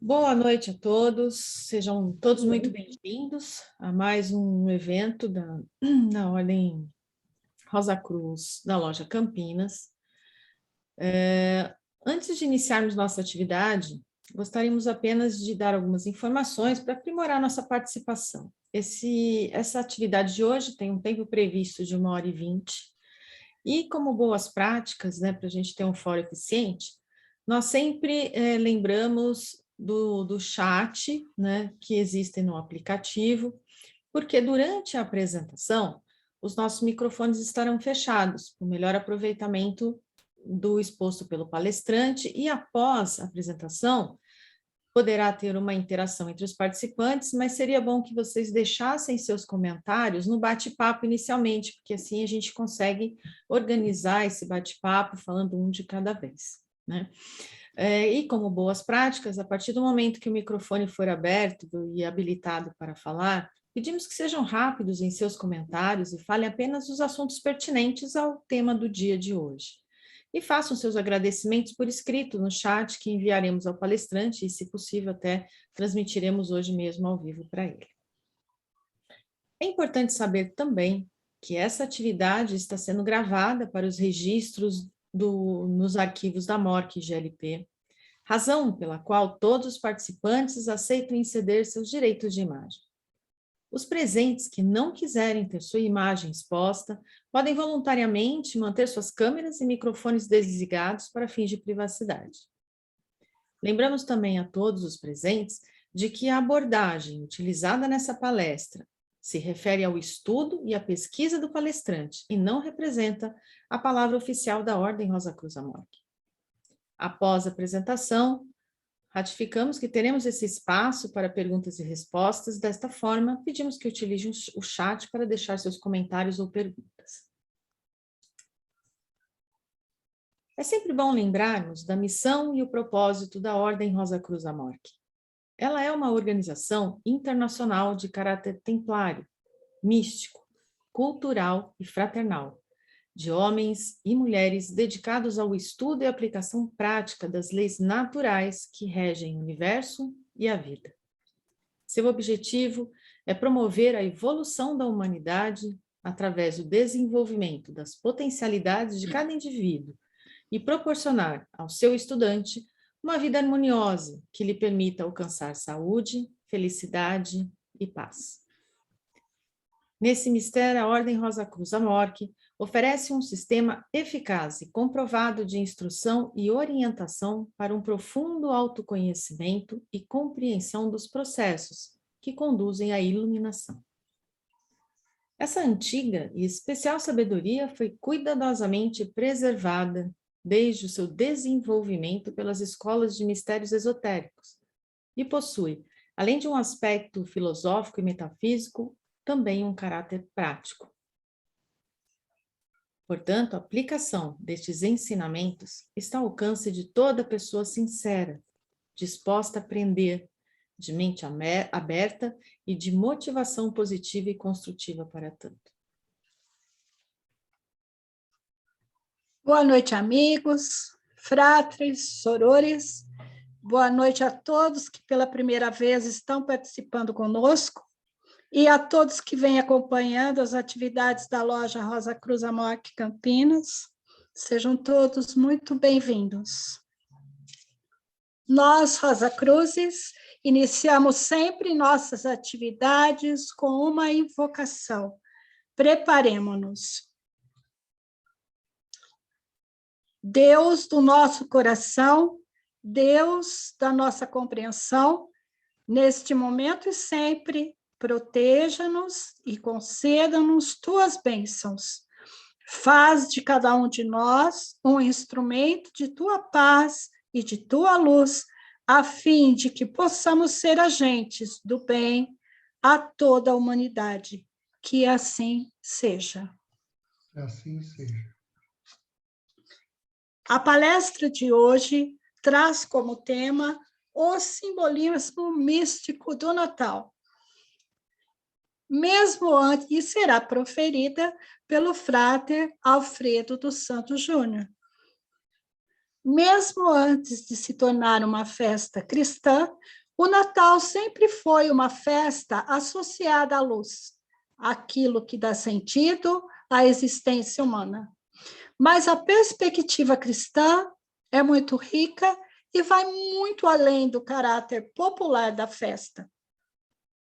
Boa noite a todos, sejam todos muito bem-vindos a mais um evento da Ordem Rosa Cruz da Loja Campinas. Antes de iniciarmos nossa atividade, gostaríamos apenas de dar algumas informações para aprimorar nossa participação. Essa atividade de hoje tem um tempo previsto de 1h20, e como boas práticas, para a gente ter um fórum eficiente, nós sempre lembramos do chat, que existe no aplicativo, porque durante a apresentação, os nossos microfones estarão fechados, para o melhor aproveitamento do exposto pelo palestrante, e após a apresentação, poderá ter uma interação entre os participantes, mas seria bom que vocês deixassem seus comentários no bate-papo inicialmente, porque assim a gente consegue organizar esse bate-papo falando um de cada vez, E como boas práticas, a partir do momento que o microfone for aberto e habilitado para falar, pedimos que sejam rápidos em seus comentários e falem apenas os assuntos pertinentes ao tema do dia de hoje. E façam seus agradecimentos por escrito no chat que enviaremos ao palestrante e, se possível, até transmitiremos hoje mesmo ao vivo para ele. É importante saber também que essa atividade está sendo gravada para os registros nos arquivos da MORC GLP, razão pela qual todos os participantes aceitam ceder seus direitos de imagem. Os presentes que não quiserem ter sua imagem exposta podem voluntariamente manter suas câmeras e microfones desligados para fins de privacidade. Lembramos também a todos os presentes de que a abordagem utilizada nessa palestra se refere ao estudo e à pesquisa do palestrante e não representa a palavra oficial da Ordem Rosa Cruz Amorque. Após a apresentação, ratificamos que teremos esse espaço para perguntas e respostas. Desta forma, pedimos que utilizem o chat para deixar seus comentários ou perguntas. É sempre bom lembrarmos da missão e o propósito da Ordem Rosa Cruz Amorque. Ela é uma organização internacional de caráter templário, místico, cultural e fraternal, de homens e mulheres dedicados ao estudo e aplicação prática das leis naturais que regem o universo e a vida. Seu objetivo é promover a evolução da humanidade através do desenvolvimento das potencialidades de cada indivíduo e proporcionar ao seu estudante uma vida harmoniosa que lhe permita alcançar saúde, felicidade e paz. Nesse mistério, a Ordem Rosa Cruz Amorque oferece um sistema eficaz e comprovado de instrução e orientação para um profundo autoconhecimento e compreensão dos processos que conduzem à iluminação. Essa antiga e especial sabedoria foi cuidadosamente preservada desde o seu desenvolvimento pelas escolas de mistérios esotéricos e possui, além de um aspecto filosófico e metafísico, também um caráter prático. Portanto, a aplicação destes ensinamentos está ao alcance de toda pessoa sincera, disposta a aprender, de mente aberta e de motivação positiva e construtiva para tanto. Boa noite, amigos, fratres, sorores. Boa noite a todos que pela primeira vez estão participando conosco e a todos que vêm acompanhando as atividades da loja Rosa Cruz Amorque Campinas. Sejam todos muito bem-vindos. Nós, Rosa Cruzes, iniciamos sempre nossas atividades com uma invocação. Preparemo-nos. Deus do nosso coração, Deus da nossa compreensão, neste momento e sempre, proteja-nos e conceda-nos tuas bênçãos. Faz de cada um de nós um instrumento de tua paz e de tua luz, a fim de que possamos ser agentes do bem a toda a humanidade. Que assim seja. Assim seja. A palestra de hoje traz como tema o simbolismo místico do Natal. Mesmo antes, e será proferida pelo frater Alfredo dos Santos Júnior. Mesmo antes de se tornar uma festa cristã, o Natal sempre foi uma festa associada à luz, aquilo que dá sentido à existência humana. Mas a perspectiva cristã é muito rica e vai muito além do caráter popular da festa.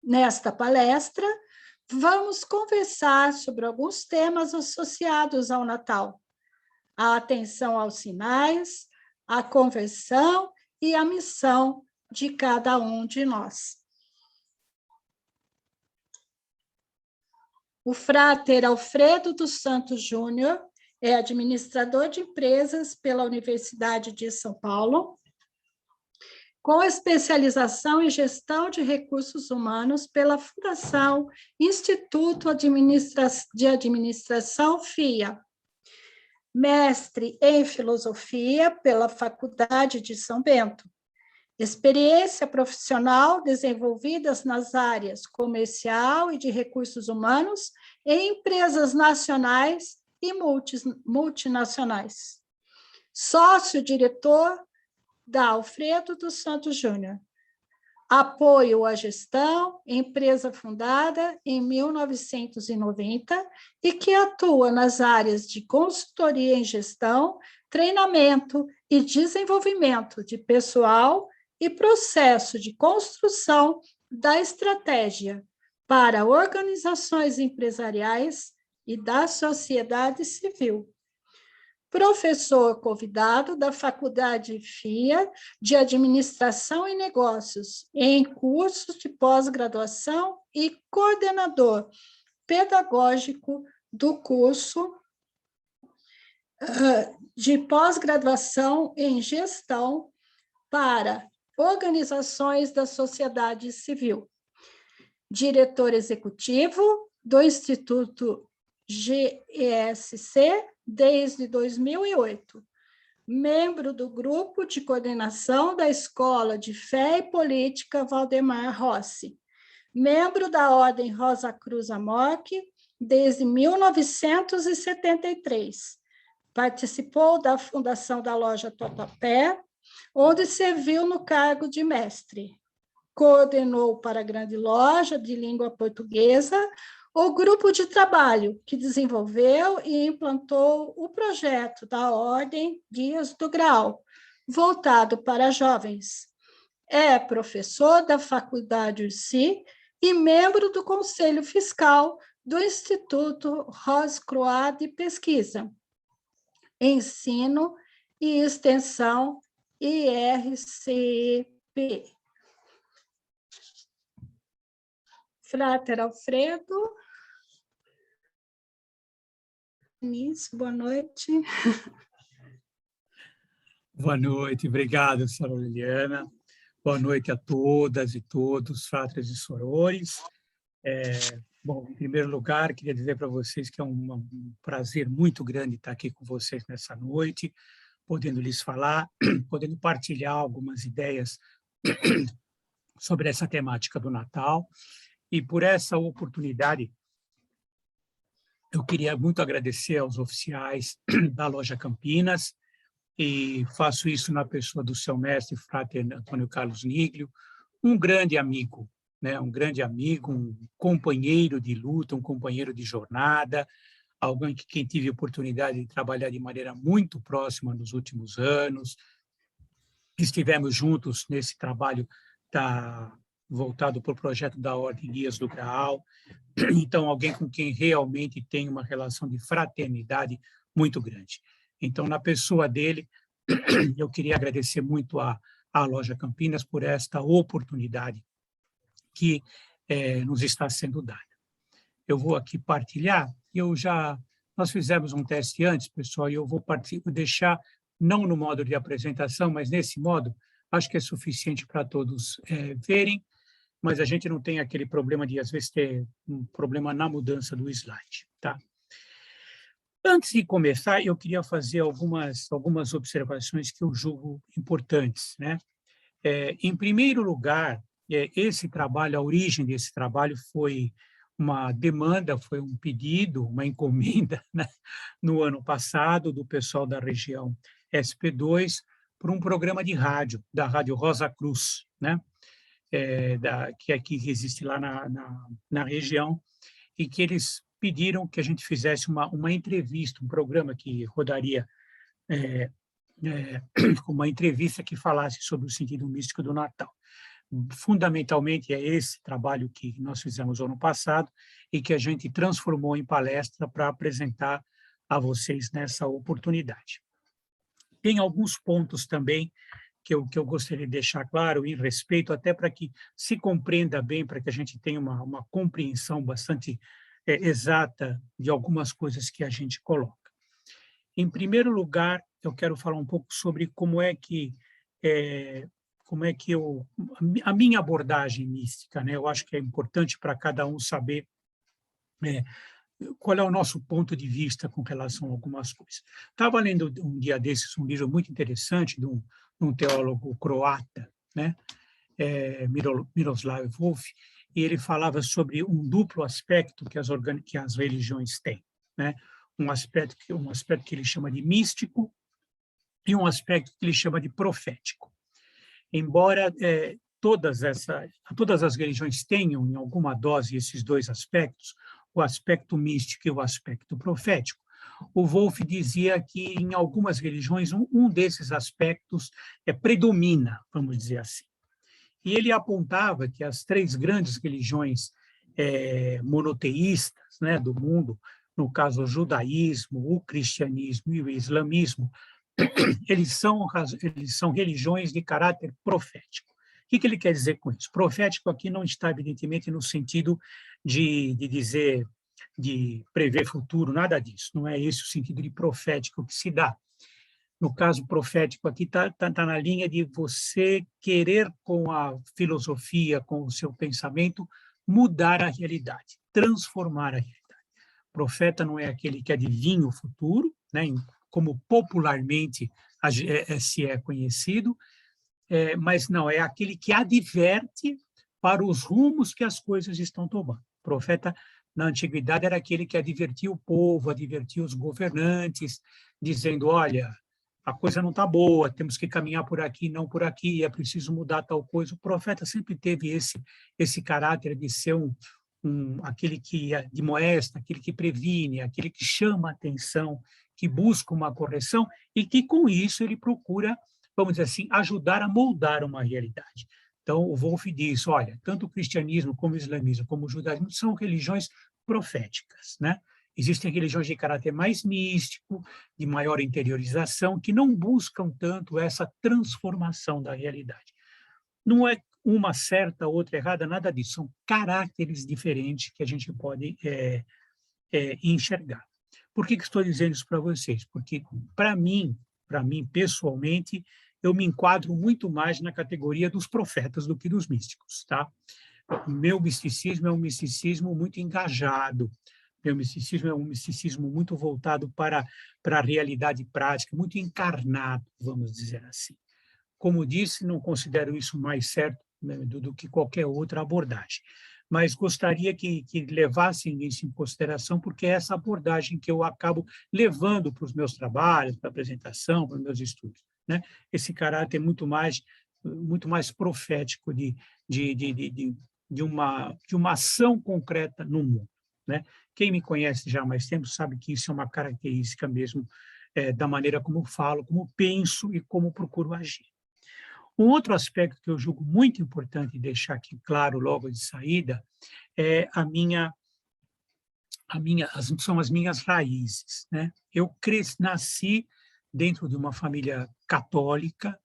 Nesta palestra, vamos conversar sobre alguns temas associados ao Natal: a atenção aos sinais, a conversão e a missão de cada um de nós. O Frater Alfredo dos Santos Júnior é administrador de empresas pela Universidade de São Paulo, com especialização em gestão de recursos humanos pela Fundação Instituto de Administração FIA, mestre em filosofia pela Faculdade de São Bento, experiência profissional desenvolvidas nas áreas comercial e de recursos humanos em empresas nacionais e multinacionais. Sócio-diretor da Alfredo dos Santos Júnior. Apoio à gestão, empresa fundada em 1990 e que atua nas áreas de consultoria em gestão, treinamento e desenvolvimento de pessoal e processo de construção da estratégia para organizações empresariais e da sociedade civil. Professor convidado da Faculdade FIA de Administração e Negócios em cursos de pós-graduação e coordenador pedagógico do curso de pós-graduação em gestão para organizações da sociedade civil. Diretor executivo do Instituto GESC desde 2008, membro do Grupo de Coordenação da Escola de Fé e Política Valdemar Rossi, membro da Ordem Rosa Cruz Amorque desde 1973. Participou da fundação da Loja Tatuapé, onde serviu no cargo de mestre. Coordenou para a Grande Loja de Língua Portuguesa o grupo de trabalho que desenvolveu e implantou o projeto da Ordem Guias do Graal, voltado para jovens. É professor da Faculdade URSI e membro do Conselho Fiscal do Instituto Rose-Croix de Pesquisa, Ensino e Extensão IRCP. Frater Alfredo. Boa noite. Boa noite, obrigado, senhora Liliana. Boa noite a todas e todos, fratres e sorores. Bom, em primeiro lugar, queria dizer para vocês que é um prazer muito grande estar aqui com vocês nessa noite, podendo lhes falar, podendo partilhar algumas ideias sobre essa temática do Natal. E por essa oportunidade, eu queria muito agradecer aos oficiais da Loja Campinas, e faço isso na pessoa do seu mestre, Frater Antônio Carlos Niglio, um grande amigo, né? Um grande amigo, um companheiro de luta, um companheiro de jornada, alguém que quem tive a oportunidade de trabalhar de maneira muito próxima nos últimos anos. Estivemos juntos nesse trabalho voltado para o projeto da Ordem Guias do Graal. Então, alguém com quem realmente tem uma relação de fraternidade muito grande. Então, na pessoa dele, eu queria agradecer muito à Loja Campinas por esta oportunidade que nos está sendo dada. Eu vou aqui partilhar, nós fizemos um teste antes, pessoal, e eu vou deixar, não no modo de apresentação, mas nesse modo, acho que é suficiente para todos verem, mas a gente não tem aquele problema de, às vezes, ter um problema na mudança do slide, tá? Antes de começar, eu queria fazer algumas observações que eu julgo importantes, né? Em primeiro lugar, esse trabalho, a origem desse trabalho foi uma demanda, foi um pedido, uma encomenda, né, no ano passado, do pessoal da região SP2, por um programa de rádio, da Rádio Rosa Cruz, né? Que aqui existe lá na região, e que eles pediram que a gente fizesse uma entrevista, um programa que rodaria uma entrevista que falasse sobre o sentido místico do Natal. Fundamentalmente é esse trabalho que nós fizemos ano passado e que a gente transformou em palestra para apresentar a vocês nessa oportunidade. Tem alguns pontos também que eu gostaria de deixar claro, em respeito, até para que se compreenda bem, para que a gente tenha uma compreensão bastante exata de algumas coisas que a gente coloca. Em primeiro lugar, eu quero falar um pouco sobre como é que a minha abordagem mística, né? Eu acho que é importante para cada um saber qual é o nosso ponto de vista com relação a algumas coisas. Estava lendo um dia desses um livro muito interessante de um teólogo croata, né? Miroslav Volf, e ele falava sobre um duplo aspecto que as religiões têm, né? Um aspecto que ele chama de místico e um aspecto que ele chama de profético. Embora todas as religiões tenham, em alguma dose, esses dois aspectos, o aspecto místico e o aspecto profético, o Wolff dizia que, em algumas religiões, um desses aspectos predomina, vamos dizer assim. E ele apontava que as três grandes religiões monoteístas, né, do mundo, no caso o judaísmo, o cristianismo e o islamismo, eles são religiões de caráter profético. O que ele quer dizer com isso? Profético aqui não está, evidentemente, no sentido de dizer, de prever futuro, nada disso. Não é esse o sentido de profético que se dá. No caso profético aqui está na linha de você querer, com a filosofia, com o seu pensamento, mudar a realidade, transformar a realidade. Profeta não é aquele que adivinha o futuro, né, como popularmente se é conhecido, mas não, é aquele que adverte para os rumos que as coisas estão tomando. O profeta, na antiguidade, era aquele que advertia o povo, advertia os governantes, dizendo, olha, a coisa não está boa, temos que caminhar por aqui, não por aqui, é preciso mudar tal coisa. O profeta sempre teve esse caráter de ser aquele que admoesta, aquele que previne, aquele que chama a atenção, que busca uma correção e que, com isso, ele procura, vamos dizer assim, ajudar a moldar uma realidade. Então, o Wolff diz, olha, tanto o cristianismo como o islamismo, como o judaísmo, são religiões proféticas, né? Existem religiões de caráter mais místico, de maior interiorização, que não buscam tanto essa transformação da realidade. Não é uma certa, outra errada, nada disso. São caráteres diferentes que a gente pode enxergar. Por que estou dizendo isso para vocês? Porque, para mim, pessoalmente, eu me enquadro muito mais na categoria dos profetas do que dos místicos, tá? O meu misticismo é um misticismo muito engajado, meu misticismo é um misticismo muito voltado para a realidade prática, muito encarnado, vamos dizer assim. Como disse, não considero isso mais certo, né, do que qualquer outra abordagem, mas gostaria que levassem isso em consideração, porque é essa abordagem que eu acabo levando para os meus trabalhos, para a apresentação, para os meus estudos, né? Esse caráter muito mais profético de uma ação concreta no mundo, né? Quem me conhece já há mais tempo sabe que isso é uma característica mesmo da maneira como falo, como penso e como procuro agir. Um outro aspecto que eu julgo muito importante deixar aqui claro logo de saída são as minhas raízes, né? Eu nasci dentro de uma família católica,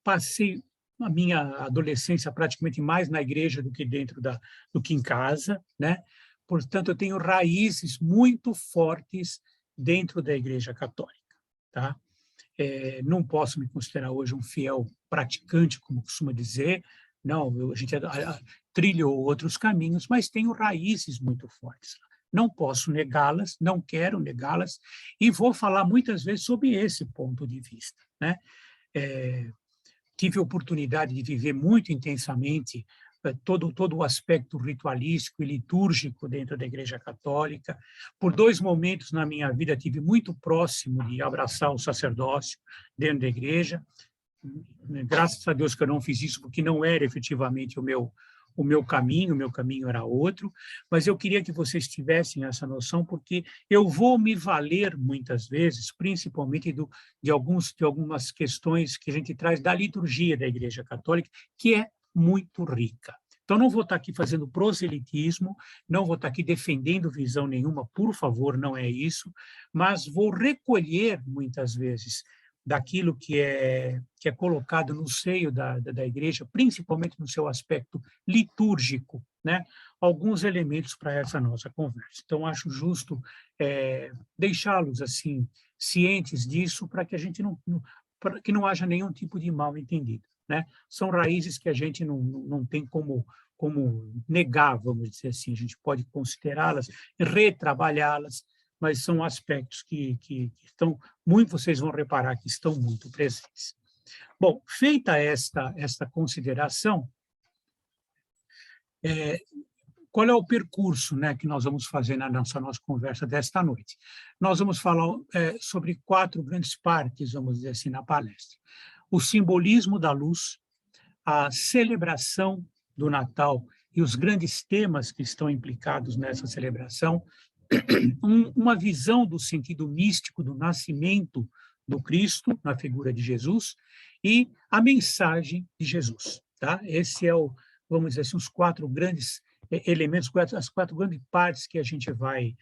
passei a minha adolescência praticamente mais na igreja do que do que em casa, né? Portanto, eu tenho raízes muito fortes dentro da Igreja Católica, tá? Não posso me considerar hoje um fiel praticante, como costuma dizer, não, a gente trilhou outros caminhos, mas tenho raízes muito fortes. Não posso negá-las, não quero negá-las, e vou falar muitas vezes sobre esse ponto de vista, né? Tive a oportunidade de viver muito intensamente todo o aspecto ritualístico e litúrgico dentro da Igreja Católica. Por 2 momentos na minha vida tive muito próximo de abraçar o sacerdócio dentro da igreja. Graças a Deus que eu não fiz isso, porque não era efetivamente o meu caminho era outro, mas eu queria que vocês tivessem essa noção, porque eu vou me valer muitas vezes, principalmente de algumas questões que a gente traz da liturgia da Igreja Católica, que é muito rica. Então, não vou estar aqui fazendo proselitismo, não vou estar aqui defendendo visão nenhuma, por favor, não é isso, mas vou recolher, muitas vezes, daquilo que é colocado no seio da igreja, principalmente no seu aspecto litúrgico, né? Alguns elementos para essa nossa conversa. Então, acho justo deixá-los assim cientes disso, para que a gente para que não haja nenhum tipo de mal entendido, né? São raízes que a gente não tem como negar, vamos dizer assim. A gente pode considerá-las, retrabalhá-las, mas são aspectos que estão muito, vocês vão reparar que estão muito presentes. Bom, feita esta consideração, qual é o percurso, né, que nós vamos fazer na nossa conversa desta noite? Nós vamos falar sobre 4 grandes partes, vamos dizer assim, na palestra. O simbolismo da luz, a celebração do Natal e os grandes temas que estão implicados nessa celebração, uma visão do sentido místico do nascimento do Cristo, na figura de Jesus, e a mensagem de Jesus. Tá? Esse é vamos dizer assim, os 4 grandes elementos, as 4 grandes partes que a gente vai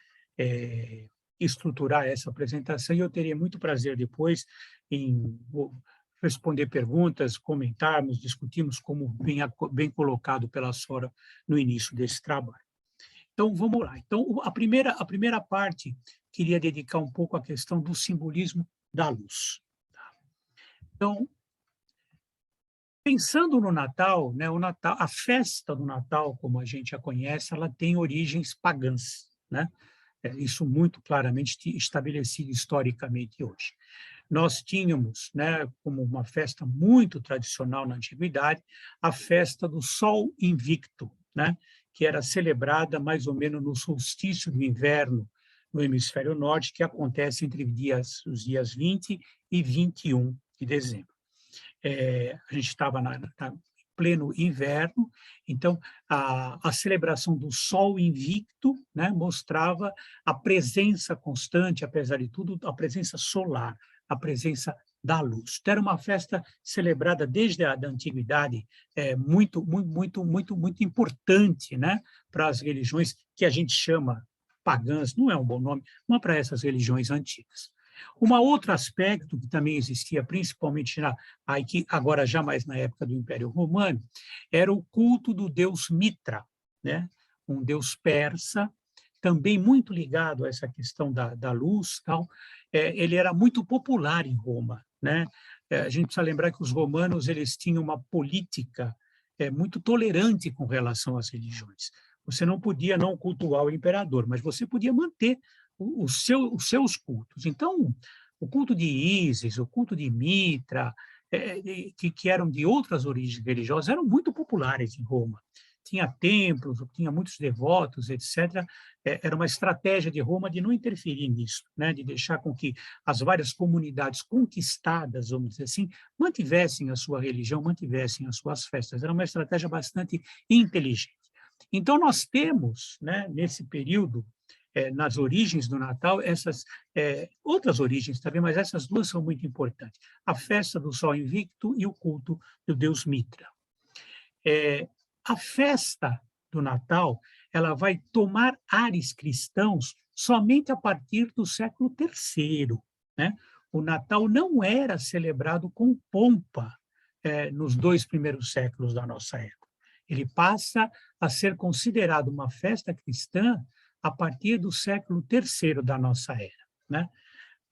estruturar essa apresentação, e eu teria muito prazer depois em responder perguntas, comentarmos, discutirmos, como bem colocado pela Sora no início desse trabalho. Então, vamos lá. Então, a primeira parte, queria dedicar um pouco à questão do simbolismo da luz. Então, pensando no Natal, né, a festa do Natal, como a gente a conhece, ela tem origens pagãs, né? Isso muito claramente estabelecido historicamente hoje. Nós tínhamos, né, como uma festa muito tradicional na antiguidade, a festa do Sol Invicto, né, que era celebrada mais ou menos no solstício do inverno no hemisfério norte, que acontece entre os dias 20 e 21 de dezembro. A gente estava em pleno inverno, então a celebração do Sol Invicto, né, mostrava a presença constante, apesar de tudo, a presença solar, a presença da luz. Então, era uma festa celebrada desde a antiguidade, muito importante, né, para as religiões que a gente chama pagãs, não é um bom nome, mas para essas religiões antigas. Um outro aspecto que também existia, principalmente agora já mais na época do Império Romano, era o culto do deus Mitra, né, um deus persa, também muito ligado a essa questão da luz, tal. Ele era muito popular em Roma, né? A gente precisa lembrar que os romanos eles tinham uma política muito tolerante com relação às religiões. Você não podia não cultuar o imperador, mas você podia manter os seus cultos. Então, o culto de Ísis, o culto de Mitra, que eram de outras origens religiosas, eram muito populares em Roma. Tinha templos, tinha muitos devotos, etc. Era uma estratégia de Roma de não interferir nisso, né? De deixar com que as várias comunidades conquistadas, vamos dizer assim, mantivessem a sua religião, mantivessem as suas festas. Era uma estratégia bastante inteligente. Então, nós temos, né, nesse período, nas origens do Natal, essas outras origens também, mas essas 2 são muito importantes. A festa do Sol Invicto e o culto do deus Mitra. A festa do Natal, ela vai tomar ares cristãos somente a partir do século III, né? O Natal não era celebrado com pompa nos 2 primeiros séculos da nossa época. Ele passa a ser considerado uma festa cristã a partir do século III da nossa era, né?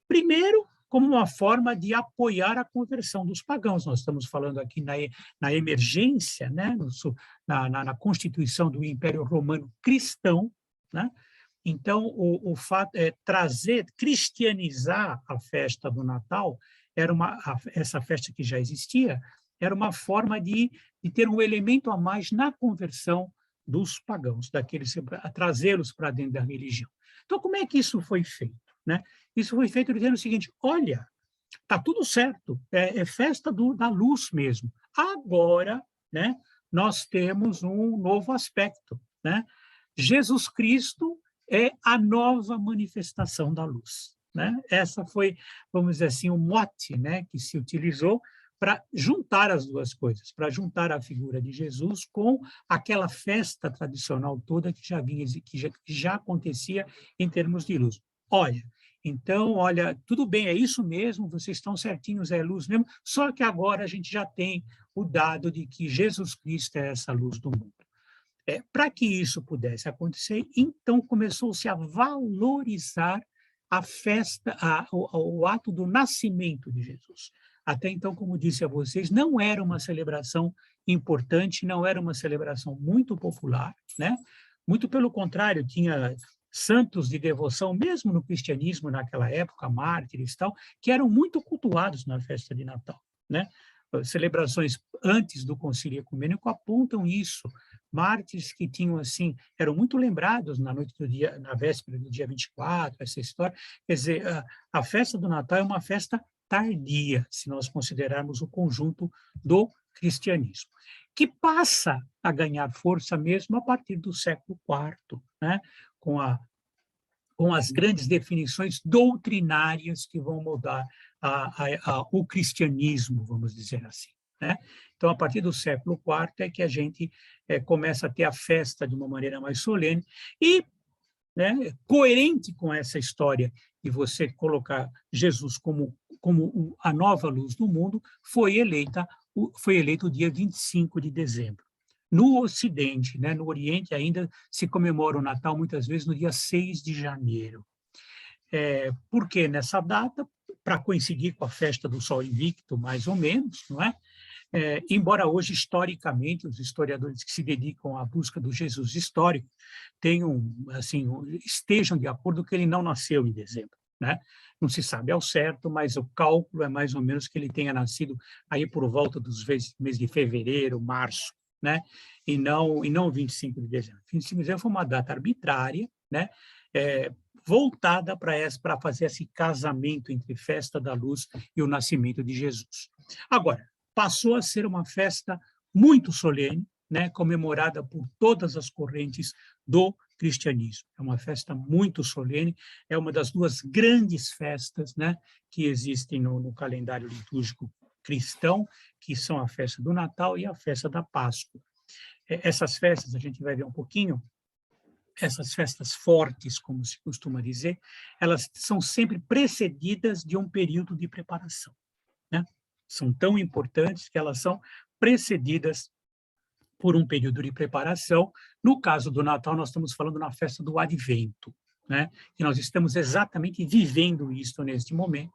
Primeiro, como uma forma de apoiar a conversão dos pagãos. Nós estamos falando aqui na emergência, né? na constituição do Império Romano cristão, né? Então, o fato é cristianizar a festa do Natal, essa festa que já existia, era uma forma de de ter um elemento a mais na conversão dos pagãos, daqueles a trazê-los para dentro da religião. Então, como é que isso foi feito, né? Isso foi feito dizendo o seguinte: olha, está tudo certo, é festa da luz mesmo. Agora, né, nós temos um novo aspecto, né? Jesus Cristo é a nova manifestação da luz, né? Essa foi, vamos dizer assim, o mote, né, que se utilizou para juntar as duas coisas, para juntar a figura de Jesus com aquela festa tradicional toda que já acontecia em termos de luz. Olha, então, olha, tudo bem, é isso mesmo, vocês estão certinhos, é luz mesmo, só que agora a gente já tem o dado de que Jesus Cristo é essa luz do mundo. Para que isso pudesse acontecer, então começou-se a valorizar a festa, o ato do nascimento de Jesus. Até então, como disse a vocês, não era uma celebração importante, não era uma celebração muito popular, né? Muito pelo contrário, tinha santos de devoção, mesmo no cristianismo naquela época, mártires e tal, que eram muito cultuados na festa de Natal, né? Celebrações antes do Concílio Ecumênico apontam isso. Mártires que tinham, assim, eram muito lembrados na noite do dia, na véspera do dia 24, essa história. Quer dizer, a festa do Natal é uma festa tardia, se nós considerarmos o conjunto do cristianismo, que passa a ganhar força mesmo a partir do século IV, né? Com as grandes definições doutrinárias que vão mudar o cristianismo, vamos dizer assim, né? Então, a partir do século IV é que a gente começa a ter a festa de uma maneira mais solene e, né, coerente com essa história de você colocar Jesus como a nova luz do mundo, foi eleito o dia 25 de dezembro. No Ocidente, né, no Oriente, ainda se comemora o Natal, muitas vezes, no dia 6 de janeiro. Por que nessa data? Para coincidir com a festa do Sol Invicto, mais ou menos, não é? Embora hoje, historicamente, os historiadores que se dedicam à busca do Jesus histórico estejam de acordo que ele não nasceu em dezembro, né? Não se sabe ao certo, mas o cálculo é mais ou menos que ele tenha nascido aí por volta dos meses de fevereiro, março, né? E não 25 de dezembro. 25 de dezembro foi uma data arbitrária, né? Voltada para fazer esse casamento entre festa da luz e o nascimento de Jesus. Agora, passou a ser uma festa muito solene, né, comemorada por todas as correntes do cristianismo. É uma festa muito solene, é uma das duas grandes festas, né, que existem no calendário litúrgico cristão, que são a festa do Natal e a festa da Páscoa. Essas festas, a gente vai ver um pouquinho, essas festas fortes, como se costuma dizer, elas são sempre precedidas de um período de preparação, né? São tão importantes que elas são precedidas por um período de preparação. No caso do Natal, nós estamos falando na festa do Advento, né? E nós estamos exatamente vivendo isso neste momento.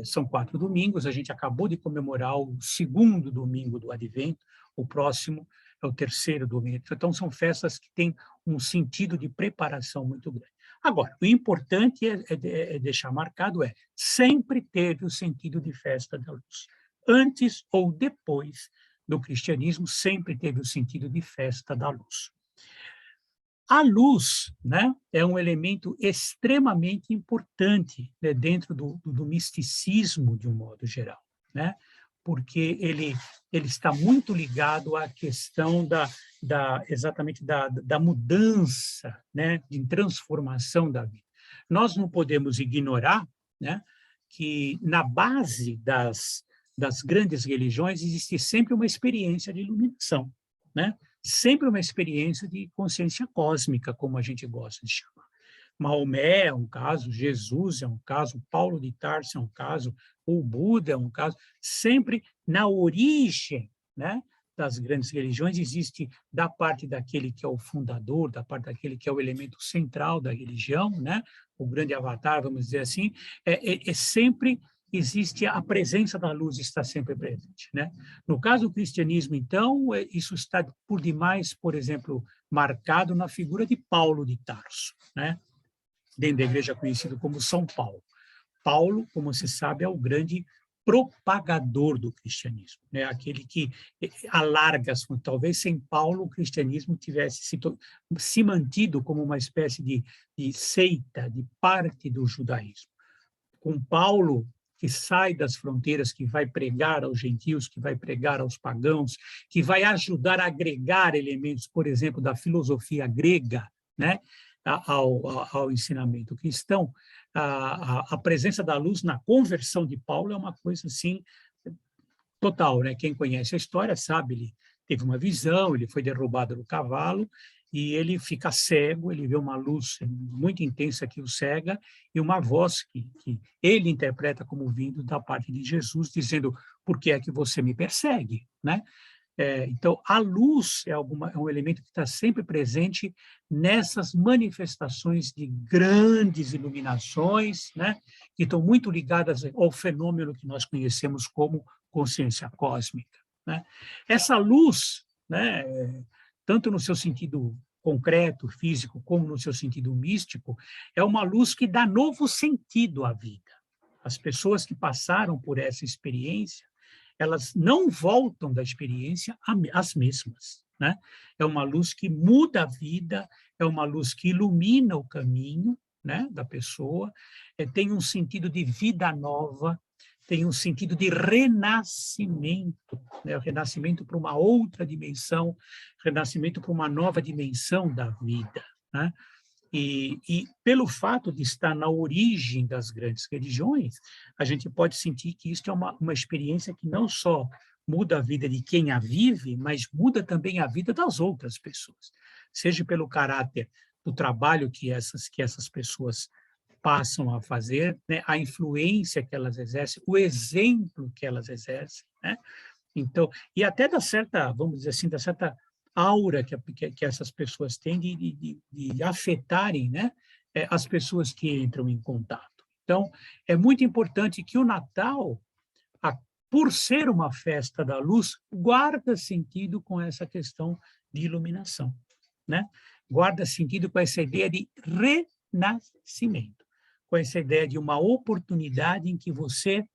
São 4 domingos, a gente acabou de comemorar o 2º domingo do Advento, o próximo é o 3º domingo. Então, são festas que têm um sentido de preparação muito grande. Agora, o importante é deixar marcado sempre teve o sentido de festa da luz. Antes ou depois do cristianismo, sempre teve o sentido de festa da luz. A luz, né, é um elemento extremamente importante, né, dentro do misticismo, de um modo geral, né, porque ele está muito ligado à questão exatamente da mudança, né, de transformação da vida. Nós não podemos ignorar, né, que na base das grandes religiões existe sempre uma experiência de iluminação, né? Sempre uma experiência de consciência cósmica, como a gente gosta de chamar. Maomé é um caso, Jesus é um caso, Paulo de Tarso é um caso, o Buda é um caso. Sempre na origem, né, das grandes religiões existe, da parte daquele que é o fundador, da parte daquele que é o elemento central da religião, né, o grande avatar, vamos dizer assim, sempre existe a presença da luz, está sempre presente, né? No caso do cristianismo, então, isso está por demais, por exemplo, marcado na figura de Paulo de Tarso, né? Dentro da igreja conhecido como São Paulo. Paulo, como se sabe, é o grande propagador do cristianismo, né? Aquele que alarga, talvez sem Paulo o cristianismo tivesse se mantido como uma espécie de seita, de parte do judaísmo. Com Paulo, que sai das fronteiras, que vai pregar aos gentios, que vai pregar aos pagãos, que vai ajudar a agregar elementos, por exemplo, da filosofia grega, né, ao ensinamento cristão, a presença da luz na conversão de Paulo é uma coisa assim total, né? Quem conhece a história sabe, ele teve uma visão, ele foi derrubado do cavalo e ele fica cego, ele vê uma luz muito intensa que o cega e uma voz que ele interpreta como vindo da parte de Jesus, dizendo: por que é que você me persegue, né? Então, a luz é um elemento que está sempre presente nessas manifestações de grandes iluminações, né, que estão muito ligadas ao fenômeno que nós conhecemos como consciência cósmica, né? Essa luz, né, tanto no seu sentido concreto, físico, como no seu sentido místico, é uma luz que dá novo sentido à vida. As pessoas que passaram por essa experiência, elas não voltam da experiência as mesmas, né? É uma luz que muda a vida, é uma luz que ilumina o caminho, né, da pessoa, tem um sentido de vida nova, tem um sentido de renascimento, né? O renascimento para uma outra dimensão, renascimento para uma nova dimensão da vida, né? E pelo fato de estar na origem das grandes religiões, a gente pode sentir que isso é uma experiência que não só muda a vida de quem a vive, mas muda também a vida das outras pessoas, seja pelo caráter do trabalho que essas pessoas passam a fazer, né, a influência que elas exercem, o exemplo que elas exercem, né? Então, e até da certa, vamos dizer assim, da certa aura que essas pessoas têm de afetarem, né, as pessoas que entram em contato. Então, é muito importante que o Natal, por ser uma festa da luz, guarda sentido com essa questão de iluminação, né? Guarda sentido com essa ideia de renascimento, com essa ideia de uma oportunidade em que você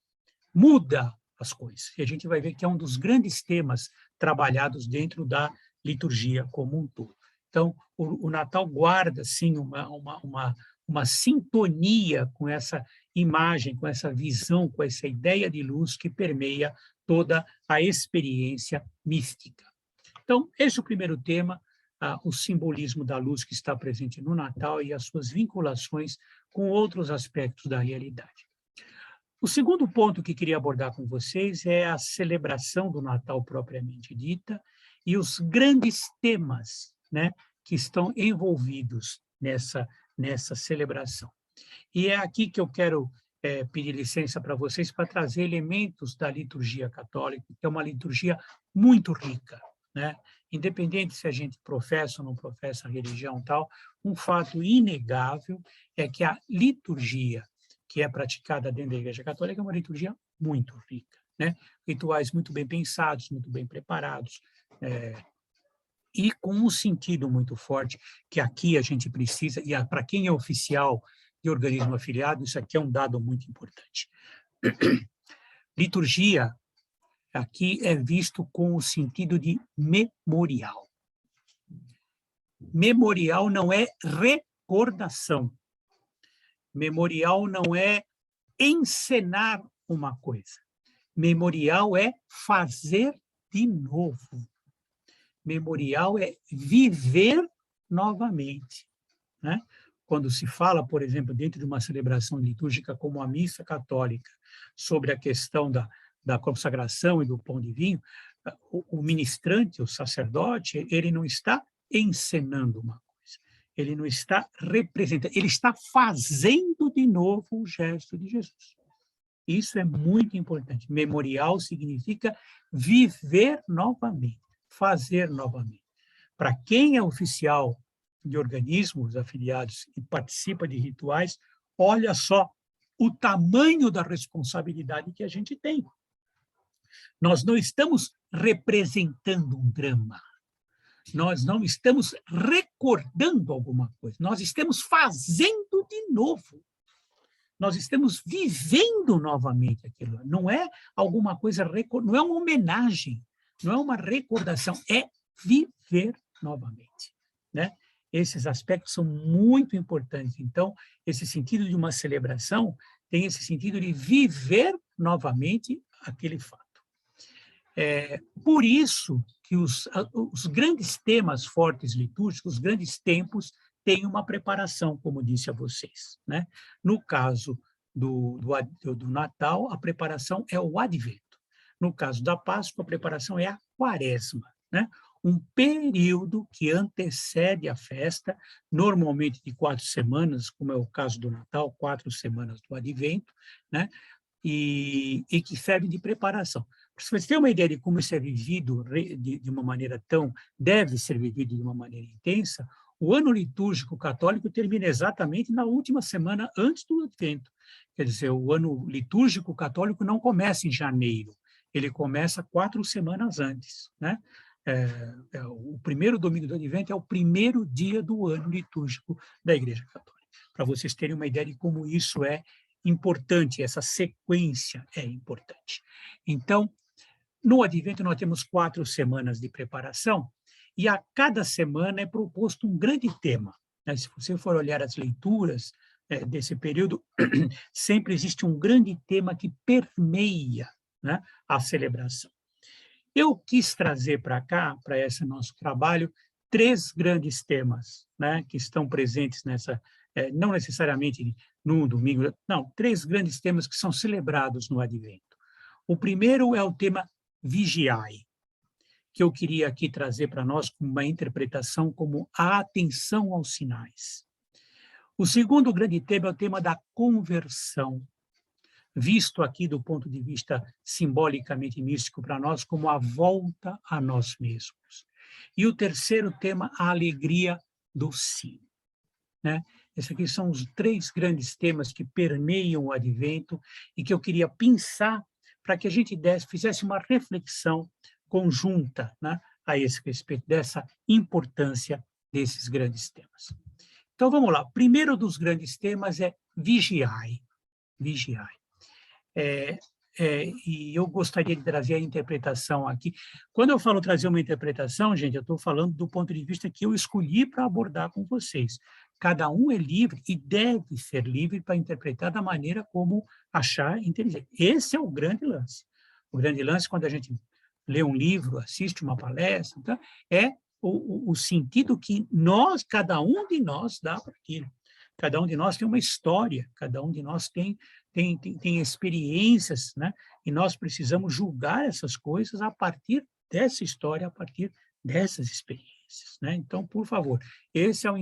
muda as coisas. E a gente vai ver que é um dos grandes temas trabalhados dentro da liturgia como um todo. Então, o Natal guarda, sim, uma sintonia com essa imagem, com essa visão, com essa ideia de luz que permeia toda a experiência mística. Então, esse é o primeiro tema, o simbolismo da luz que está presente no Natal e as suas vinculações com outros aspectos da realidade. O segundo ponto que queria abordar com vocês é a celebração do Natal propriamente dita e os grandes temas, né, que estão envolvidos nessa celebração. E é aqui que eu quero pedir licença para vocês para trazer elementos da liturgia católica, que é uma liturgia muito rica, né? Independente se a gente professa ou não professa a religião tal, um fato inegável é que a liturgia que é praticada dentro da Igreja Católica é uma liturgia muito rica, né? Rituais muito bem pensados, muito bem preparados, e com um sentido muito forte que aqui a gente precisa, e para quem é oficial de organismo afiliado, isso aqui é um dado muito importante. Liturgia aqui é visto com o sentido de memorial. Memorial não é recordação. Memorial não é encenar uma coisa. Memorial é fazer de novo. Memorial é viver novamente, né? Quando se fala, por exemplo, dentro de uma celebração litúrgica como a missa católica, sobre a questão da consagração e do pão de vinho, o ministrante, o sacerdote, ele não está encenando uma coisa, ele não está representando, ele está fazendo de novo o gesto de Jesus. Isso é muito importante. Memorial significa viver novamente, fazer novamente. Para quem é oficial de organismos afiliados e participa de rituais, olha só o tamanho da responsabilidade que a gente tem. Nós não estamos representando um drama, nós não estamos recordando alguma coisa, nós estamos fazendo de novo. nós estamos vivendo novamente aquilo. Não é alguma coisa, não é uma homenagem, não é uma recordação, é viver novamente, né? Esses aspectos são muito importantes. Então, esse sentido de uma celebração tem esse sentido de viver novamente aquele fato. Por isso que os grandes temas fortes litúrgicos, os grandes tempos, têm uma preparação, como disse a vocês, né? No caso do Natal, a preparação é o Advento. No caso da Páscoa, a preparação é a Quaresma, né? Um período que antecede a festa, normalmente de 4 semanas, como é o caso do Natal, 4 semanas do Advento, né? E que serve de preparação. Para você ter uma ideia de como isso é vivido de uma maneira deve ser vivido de uma maneira intensa, o ano litúrgico católico termina exatamente na última semana antes do Advento. Quer dizer, o ano litúrgico católico não começa em janeiro, ele começa 4 semanas antes, né? O primeiro domingo do Advento é o primeiro dia do ano litúrgico da Igreja Católica. Para vocês terem uma ideia de como isso é importante, essa sequência é importante. Então, no Advento nós temos 4 semanas de preparação e a cada semana é proposto um grande tema, né? Se você for olhar as leituras desse período, sempre existe um grande tema que permeia, né, a celebração. Eu quis trazer para cá, para esse nosso trabalho, 3 grandes temas, né, que estão presentes nessa, não necessariamente num domingo, não, 3 grandes temas que são celebrados no Advento. O primeiro é o tema vigiai, que eu queria aqui trazer para nós como uma interpretação como a atenção aos sinais. O segundo grande tema é o tema da conversão, visto aqui do ponto de vista simbolicamente místico para nós como a volta a nós mesmos. E o terceiro tema, a alegria do sim, né? Esses aqui são os 3 grandes temas que permeiam o Advento e que eu queria pensar para que a gente fizesse uma reflexão conjunta, né, a esse respeito, dessa importância desses grandes temas. Então, vamos lá. O primeiro dos grandes temas é vigiai. Vigiai. E eu gostaria de trazer a interpretação aqui. Quando eu falo trazer uma interpretação, gente, eu estou falando do ponto de vista que eu escolhi para abordar com vocês. Cada um é livre e deve ser livre para interpretar da maneira como achar inteligente. Esse é o grande lance. O grande lance, quando a gente lê um livro, assiste uma palestra, então, é o sentido que cada um de nós dá para aquilo. Cada um de nós tem uma história, cada um de nós tem experiências, né? E nós precisamos julgar essas coisas a partir dessa história, a partir dessas experiências, né? Então, por favor, esse é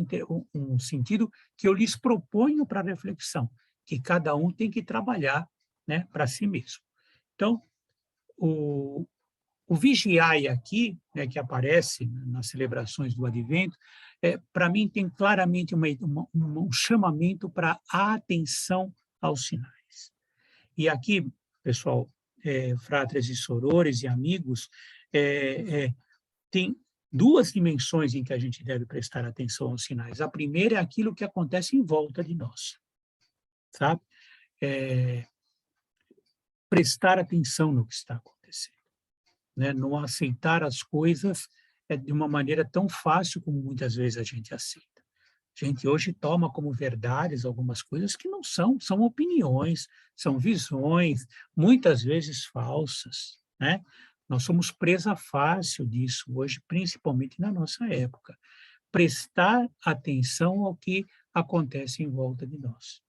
um sentido que eu lhes proponho para reflexão, que cada um tem que trabalhar, né, para si mesmo. Então, o vigiai aqui, né, que aparece nas celebrações do Advento, para mim tem claramente um chamamento para a atenção aos sinais. E aqui, pessoal, fratres e sorores e amigos, tem 2 dimensões em que a gente deve prestar atenção aos sinais. A primeira é aquilo que acontece em volta de nós, sabe? Prestar atenção no que está acontecendo, né? Não aceitar as coisas de uma maneira tão fácil como muitas vezes a gente aceita. A gente hoje toma como verdades algumas coisas que não são opiniões, são visões, muitas vezes falsas, né? Nós somos presa fácil disso hoje, principalmente na nossa época. Prestar atenção ao que acontece em volta de nós.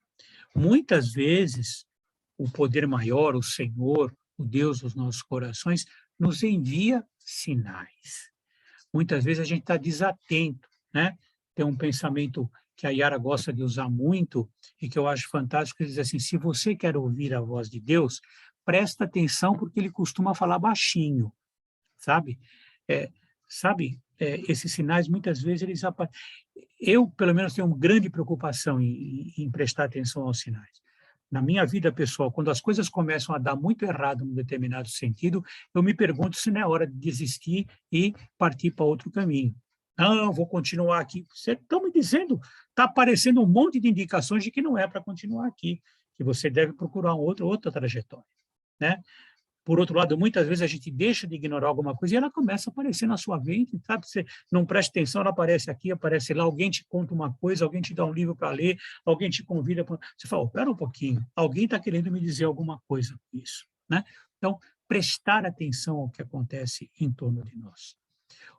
Muitas vezes, o poder maior, o Senhor, o Deus dos nossos corações, nos envia sinais. Muitas vezes a gente está desatento, né? Tem um pensamento que a Yara gosta de usar muito e que eu acho fantástico, ele diz assim, se você quer ouvir a voz de Deus, presta atenção porque ele costuma falar baixinho, sabe? Esses sinais, muitas vezes, eles aparecem. Eu, pelo menos, tenho uma grande preocupação em prestar atenção aos sinais. Na minha vida pessoal, quando as coisas começam a dar muito errado num determinado sentido, eu me pergunto se não é hora de desistir e partir para outro caminho. Não, vou continuar aqui. Vocês estão me dizendo, está aparecendo um monte de indicações de que não é para continuar aqui. que você deve procurar outra trajetória, né? Por outro lado, muitas vezes a gente deixa de ignorar alguma coisa e ela começa a aparecer na sua mente, sabe? Você não presta atenção, ela aparece aqui, aparece lá, alguém te conta uma coisa, alguém te dá um livro para ler, alguém te convida para... Você fala, espera um pouquinho, alguém está querendo me dizer alguma coisa com isso, né? Então, prestar atenção ao que acontece em torno de nós.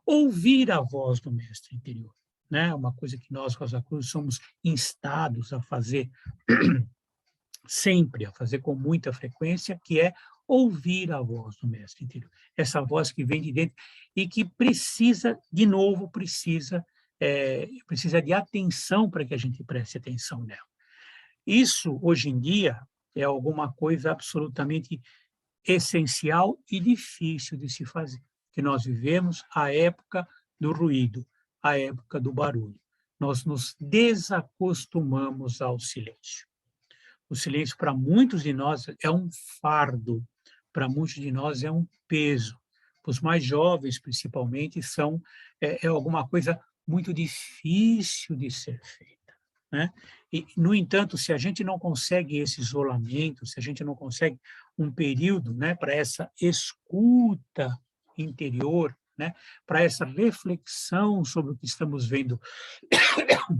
Ouvir a voz do mestre interior, né? Uma coisa que nós, Rosa Cruz, somos instados a fazer sempre, a fazer com muita frequência, que é ouvir a voz do mestre interior. Essa voz que vem de dentro e que precisa, de novo, precisa de atenção para que a gente preste atenção nela. Isso, hoje em dia, é alguma coisa absolutamente essencial e difícil de se fazer, que nós vivemos a época do ruído, a época do barulho. Nós nos desacostumamos ao silêncio. O silêncio, para muitos de nós, é um fardo, para muitos de nós é um peso. Para os mais jovens, principalmente, é alguma coisa muito difícil de ser feita, né? E, no entanto, se a gente não consegue esse isolamento, se a gente não consegue um período, né, para essa escuta interior, né, para essa reflexão sobre o que estamos vendo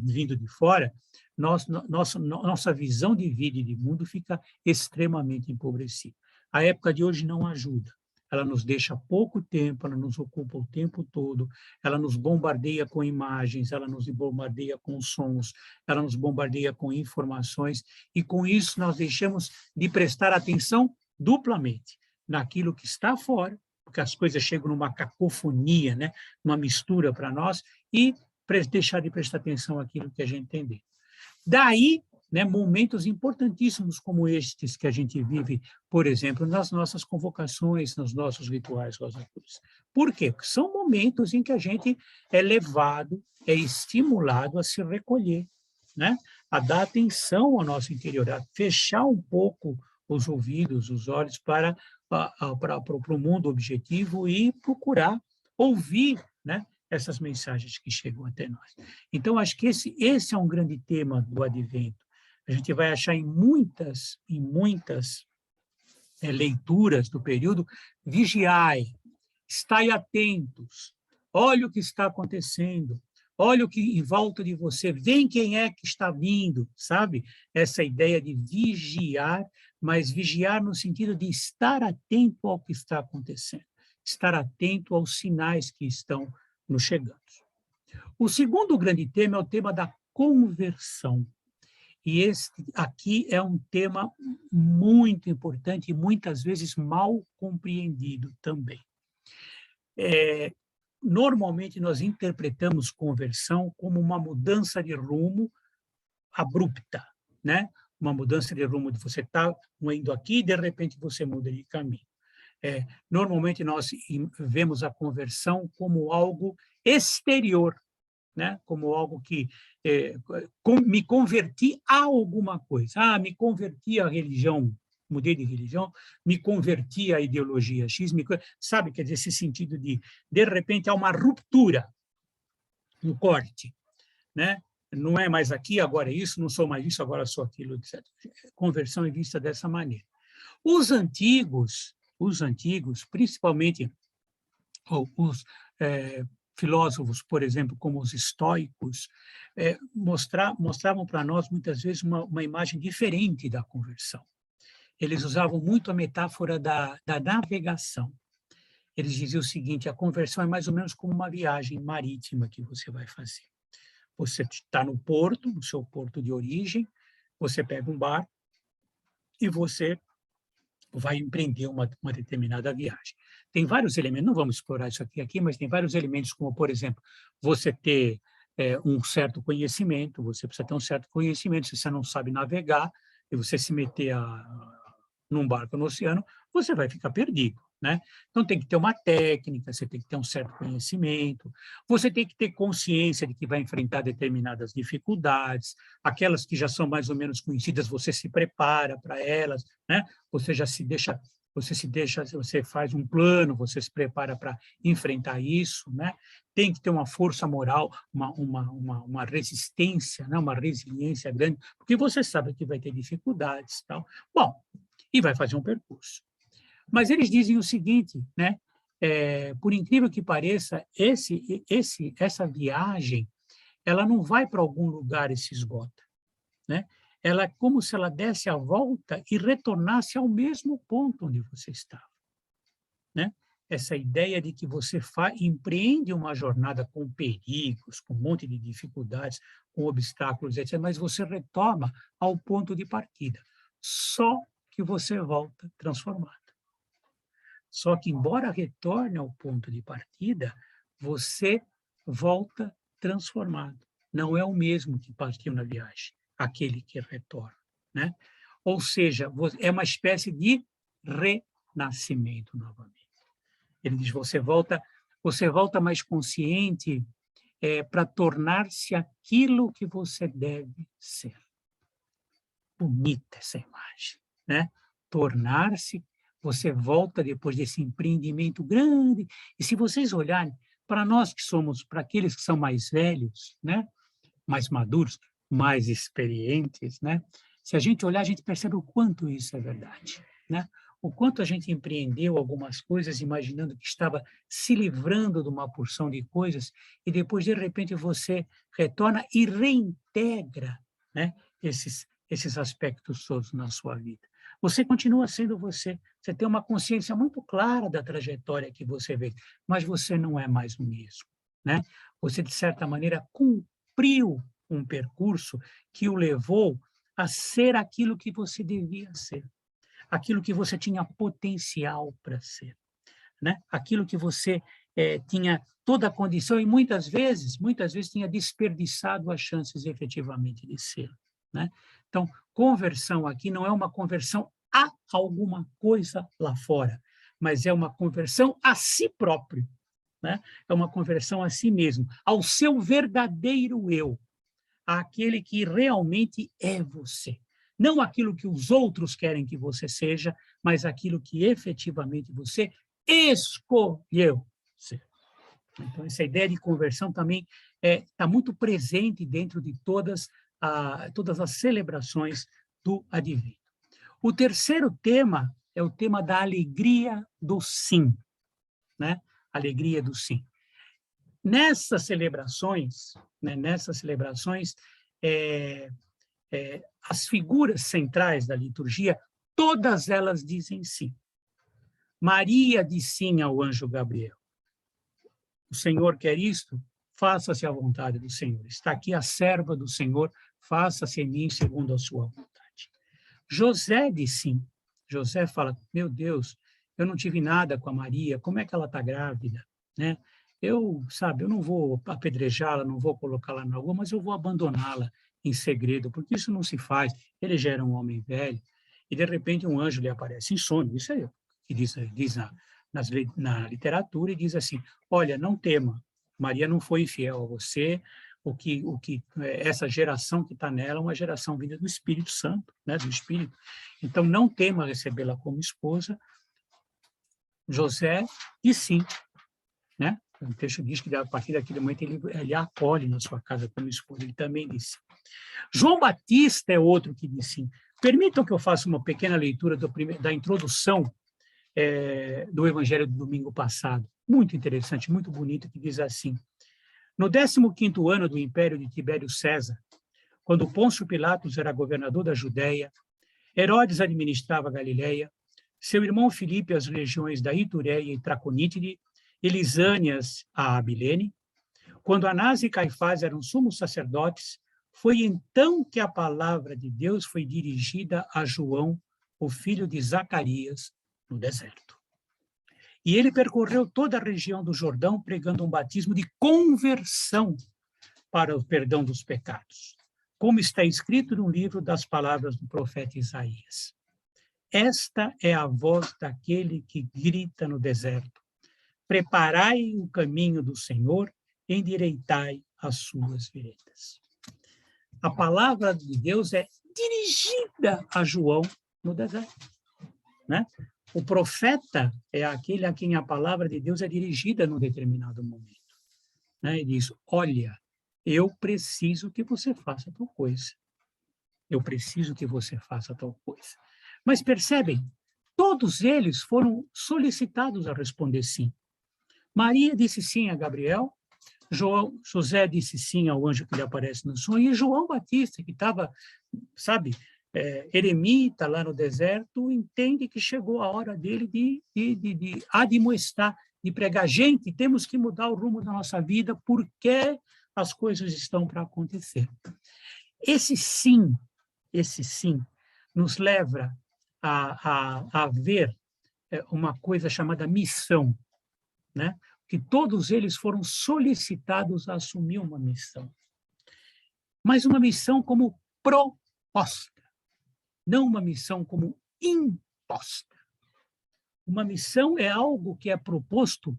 vindo de fora, nossa visão de vida e de mundo fica extremamente empobrecida. A época de hoje não ajuda. Ela nos deixa pouco tempo, ela nos ocupa o tempo todo, ela nos bombardeia com imagens, ela nos bombardeia com sons, ela nos bombardeia com informações, e com isso nós deixamos de prestar atenção duplamente naquilo que está fora, porque as coisas chegam numa cacofonia, né? Uma mistura para nós, e deixar de prestar atenção àquilo que a gente entender. Daí, né, momentos importantíssimos como estes que a gente vive, por exemplo, nas nossas convocações, nos nossos rituais Rosa Cruz. Por quê? Porque são momentos em que a gente é levado, é estimulado a se recolher, né? A dar atenção ao nosso interior, a fechar um pouco os ouvidos, os olhos para o mundo objetivo e procurar ouvir, né, essas mensagens que chegam até nós. Então, acho que esse é um grande tema do Advento. A gente vai achar em muitas leituras do período, vigiai, estai atentos, olha o que está acontecendo, olha o que em volta de você, vem quem é que está vindo, sabe? Essa ideia de vigiar, mas vigiar no sentido de estar atento ao que está acontecendo, estar atento aos sinais que estão nos chegando. O segundo grande tema é o tema da conversão. E esse aqui é um tema muito importante e muitas vezes mal compreendido também. Normalmente nós interpretamos conversão como uma mudança de rumo abrupta, né? Uma mudança de rumo de você está indo aqui e de repente você muda de caminho. Normalmente nós vemos a conversão como algo exterior, né? Como algo que me converti a alguma coisa. Me converti à religião, mudei de religião, me converti à ideologia X, sabe? Quer dizer, esse sentido de repente, há uma ruptura, um corte, né? Não é mais aqui, agora é isso, não sou mais isso, agora sou aquilo, etc. Conversão é vista dessa maneira. Os antigos, principalmente os filósofos, por exemplo, como os estoicos, mostravam para nós, muitas vezes, uma imagem diferente da conversão. Eles usavam muito a metáfora da navegação. Eles diziam o seguinte: a conversão é mais ou menos como uma viagem marítima que você vai fazer. Você está no porto, no seu porto de origem, você pega um barco e você vai empreender uma determinada viagem. Tem vários elementos, não vamos explorar isso aqui, mas tem vários elementos, como, por exemplo, você ter um certo conhecimento, você precisa ter um certo conhecimento, se você não sabe navegar, e você se meter num barco no oceano, você vai ficar perdido, né? Então, tem que ter uma técnica, você tem que ter um certo conhecimento, você tem que ter consciência de que vai enfrentar determinadas dificuldades, aquelas que já são mais ou menos conhecidas, você se prepara para elas, né? Você já se deixa você se deixa, você faz um plano, você se prepara para enfrentar isso, né? Tem que ter uma força moral, uma resistência, né? Uma resiliência grande, porque você sabe que vai ter dificuldades, tal. Bom, e vai fazer um percurso. Mas eles dizem o seguinte, né? Por incrível que pareça, essa viagem, ela não vai para algum lugar e se esgota, né? Ela é como se ela desse a volta e retornasse ao mesmo ponto onde você estava, né? Essa ideia de que você empreende uma jornada com perigos, com um monte de dificuldades, com obstáculos, etc., mas você retoma ao ponto de partida. Só que você volta transformado. Só que, embora retorne ao ponto de partida, você volta transformado. Não é o mesmo que partiu na viagem, aquele que retorna, né? Ou seja, é uma espécie de renascimento novamente. Ele diz, você volta mais consciente para tornar-se aquilo que você deve ser. Bonita essa imagem, né? Tornar-se, você volta depois desse empreendimento grande. E se vocês olharem, para nós que somos, para aqueles que são mais velhos, né? Mais maduros, mais experientes, né? Se a gente olhar, a gente percebe o quanto isso é verdade, né? O quanto a gente empreendeu algumas coisas imaginando que estava se livrando de uma porção de coisas e depois, de repente, você retorna e reintegra, né? Esses aspectos todos na sua vida. Você continua sendo você, você tem uma consciência muito clara da trajetória que você veio, mas você não é mais o mesmo, né? Você, de certa maneira, cumpriu um percurso que o levou a ser aquilo que você devia ser, aquilo que você tinha potencial para ser, né? Aquilo que você tinha toda a condição e muitas vezes tinha desperdiçado as chances efetivamente de ser, né? Então, conversão aqui não é uma conversão a alguma coisa lá fora, mas é uma conversão a si próprio, né? É uma conversão a si mesmo, ao seu verdadeiro eu, àquele que realmente é você. Não aquilo que os outros querem que você seja, mas aquilo que efetivamente você escolheu ser. Então, essa ideia de conversão também está muito presente dentro de todas as celebrações do Advento. O terceiro tema é o tema da alegria do sim, né? Alegria do sim. Nessas celebrações, as figuras centrais da liturgia, todas elas dizem sim. Maria diz sim ao anjo Gabriel. O Senhor quer isto? Faça-se a vontade do Senhor. Está aqui a serva do Senhor, faça-se em mim segundo a sua vontade. José diz sim. José fala, meu Deus, eu não tive nada com a Maria, como é que ela está grávida, né? Eu não vou apedrejá-la, não vou colocá-la na rua, mas eu vou abandoná-la em segredo, porque isso não se faz. Ele já era um homem velho, e de repente um anjo lhe aparece em sonho, isso é o que diz na literatura, e diz assim, olha, não tema, Maria não foi infiel a você, essa geração que está nela é uma geração vinda do Espírito Santo, né, do Espírito. Então, não tema recebê-la como esposa. José, e sim, né? O texto diz que a partir daquele momento ele a acolhe na sua casa como esposa, ele também disse. João Batista é outro que diz sim. Permitam que eu faça uma pequena leitura da introdução do Evangelho do domingo passado, muito interessante, muito bonito, que diz assim, no 15º ano do império de Tibério César, quando Pôncio Pilatos era governador da Judéia, Herodes administrava a Galileia, seu irmão Filipe as regiões da Itureia e Traconítide, e Lisânias a Abilene, quando Anás e Caifás eram sumos sacerdotes, foi então que a palavra de Deus foi dirigida a João, o filho de Zacarias, no deserto. E ele percorreu toda a região do Jordão, pregando um batismo de conversão para o perdão dos pecados, como está escrito no livro das palavras do profeta Isaías. Esta é a voz daquele que grita no deserto, preparai o caminho do Senhor, endireitai as suas veredas. A palavra de Deus é dirigida a João no deserto, né? O profeta é aquele a quem a palavra de Deus é dirigida num determinado momento. Né? Ele diz, olha, eu preciso que você faça tal coisa. Eu preciso que você faça tal coisa. Mas percebem, todos eles foram solicitados a responder sim. Maria disse sim a Gabriel, José disse sim ao anjo que lhe aparece no sonho, e João Batista, que estava, sabe, eremita lá no deserto, entende que chegou a hora dele de admoestar, de pregar. Gente, temos que mudar o rumo da nossa vida, porque as coisas estão para acontecer. Esse sim, nos leva a ver uma coisa chamada missão, né? Que todos eles foram solicitados a assumir uma missão. Mas uma missão como proposta, não uma missão como imposta. Uma missão é algo que é proposto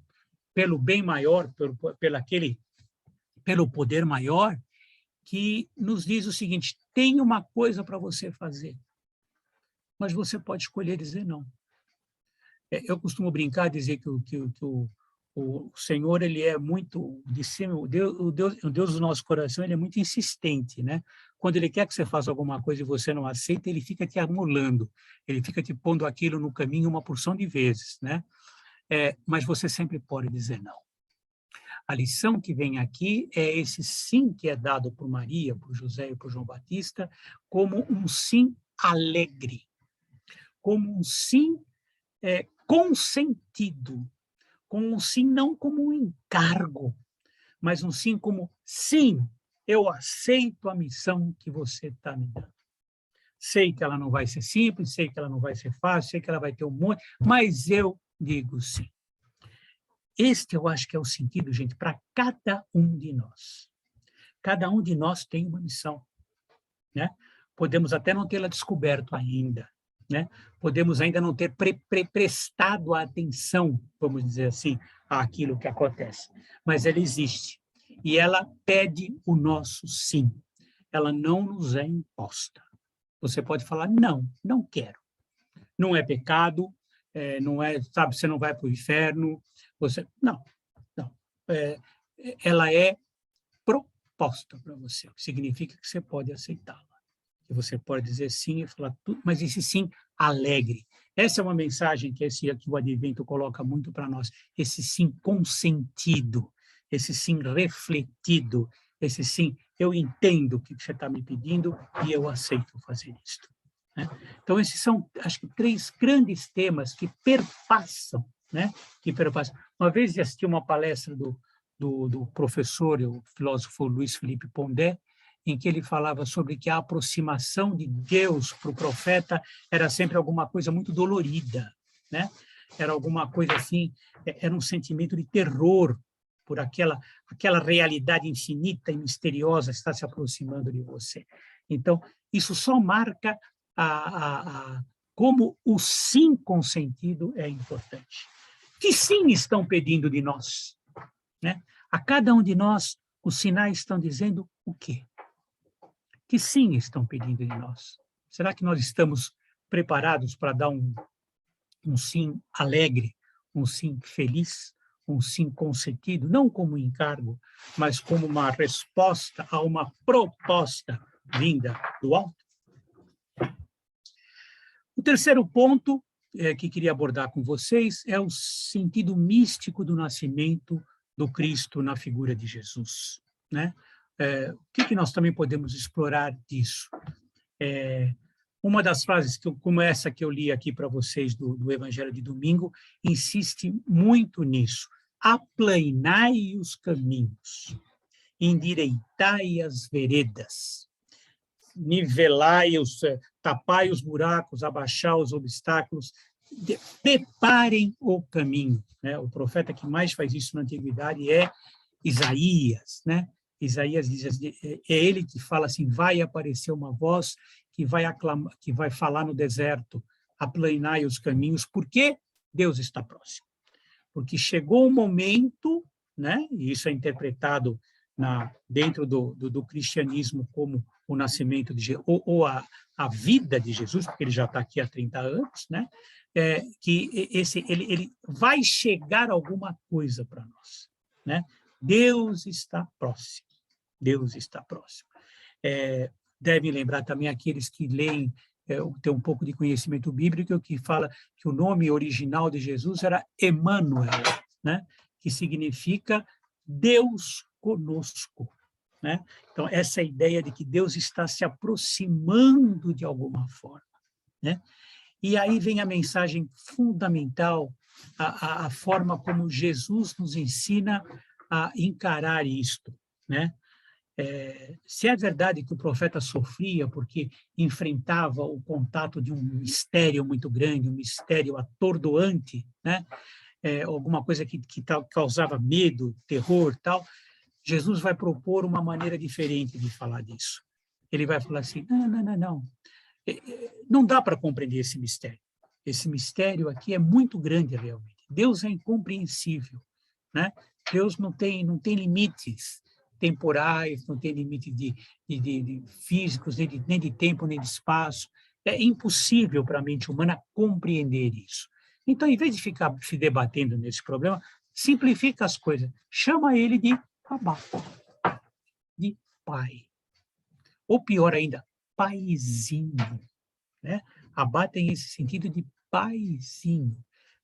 pelo bem maior, pelo poder maior, que nos diz o seguinte, tem uma coisa para você fazer, mas você pode escolher dizer não. Eu costumo brincar, dizer que o Senhor, ele é muito de cima, o Deus do nosso coração, ele é muito insistente, né? Quando ele quer que você faça alguma coisa e você não aceita, ele fica te amolando, ele fica te pondo aquilo no caminho uma porção de vezes, né? Mas você sempre pode dizer não. A lição que vem aqui é esse sim que é dado por Maria, por José e por João Batista, como um sim alegre, como um sim consentido, como um sim não como um encargo, mas um sim como sim, eu aceito a missão que você está me dando. Sei que ela não vai ser simples, sei que ela não vai ser fácil, sei que ela vai ter um monte, mas eu digo sim. Este eu acho que é o sentido, gente, para cada um de nós. Cada um de nós tem uma missão, né? Podemos até não tê-la descoberto ainda, né? Podemos ainda não ter prestado a atenção, vamos dizer assim, àquilo que acontece. Mas ela existe. E ela pede o nosso sim. Ela não nos é imposta. Você pode falar, não quero. Não é pecado, não é, sabe, você não vai para o inferno. Não. Ela é proposta para você, o que significa que você pode aceitá-la. Que você pode dizer sim e falar tudo, mas esse sim alegre. Essa é uma mensagem que o Advento coloca muito para nós, esse sim consentido, esse sim refletido, esse sim, eu entendo o que você está me pedindo e eu aceito fazer isto. Né? Então, esses são, acho que, 3 grandes temas que perpassam, né? Que perpassam. Uma vez eu assisti uma palestra do professor, o filósofo Luiz Felipe Pondé, em que ele falava sobre que a aproximação de Deus para o profeta era sempre alguma coisa muito dolorida, né? Era alguma coisa assim, era um sentimento de terror por aquela realidade infinita e misteriosa que está se aproximando de você. Então, isso só marca como o sim consentido é importante. Que sim estão pedindo de nós? Né? A cada um de nós, os sinais estão dizendo o quê? Que sim estão pedindo de nós? Será que nós estamos preparados para dar um sim alegre, um sim feliz, um sim consentido, não como encargo, mas como uma resposta a uma proposta vinda do alto? O terceiro ponto que queria abordar com vocês é o sentido místico do nascimento do Cristo na figura de Jesus, né? O que nós também podemos explorar disso? Uma das frases, como essa que eu li aqui para vocês do Evangelho de domingo, insiste muito nisso. Aplanai os caminhos, endireitai as veredas, tapai os buracos, abaixar os obstáculos, preparem o caminho. Né? O profeta que mais faz isso na antiguidade é Isaías, né? Isaías diz, é ele que fala assim, vai aparecer uma voz que vai falar no deserto, aplanai os caminhos, porque Deus está próximo. Porque chegou o momento, né? E isso é interpretado dentro do cristianismo como o nascimento de Jesus, ou a vida de Jesus, porque ele já está aqui há 30 anos, né? que ele vai chegar alguma coisa para nós, né? Deus está próximo. Deus está próximo. Devem lembrar também aqueles que leem, têm um pouco de conhecimento bíblico, que fala que o nome original de Jesus era Emmanuel, né? Que significa Deus conosco, né? Então, essa ideia de que Deus está se aproximando de alguma forma, né? E aí vem a mensagem fundamental, a forma como Jesus nos ensina a encarar isto, né? Se é verdade que o profeta sofria porque enfrentava o contato de um mistério muito grande, um mistério atordoante, né? Alguma coisa que causava medo, terror, tal, Jesus vai propor uma maneira diferente de falar disso. Ele vai falar assim, não. Não dá para compreender esse mistério. Esse mistério aqui é muito grande, realmente. Deus é incompreensível, né? Deus não tem limites temporais, não tem limite de físicos, nem de tempo, nem de espaço. É impossível para a mente humana compreender isso. Então, em vez de ficar se debatendo nesse problema, simplifica as coisas. Chama ele de Abba, de pai. Ou pior ainda, paizinho, né? Abba tem esse sentido de paizinho.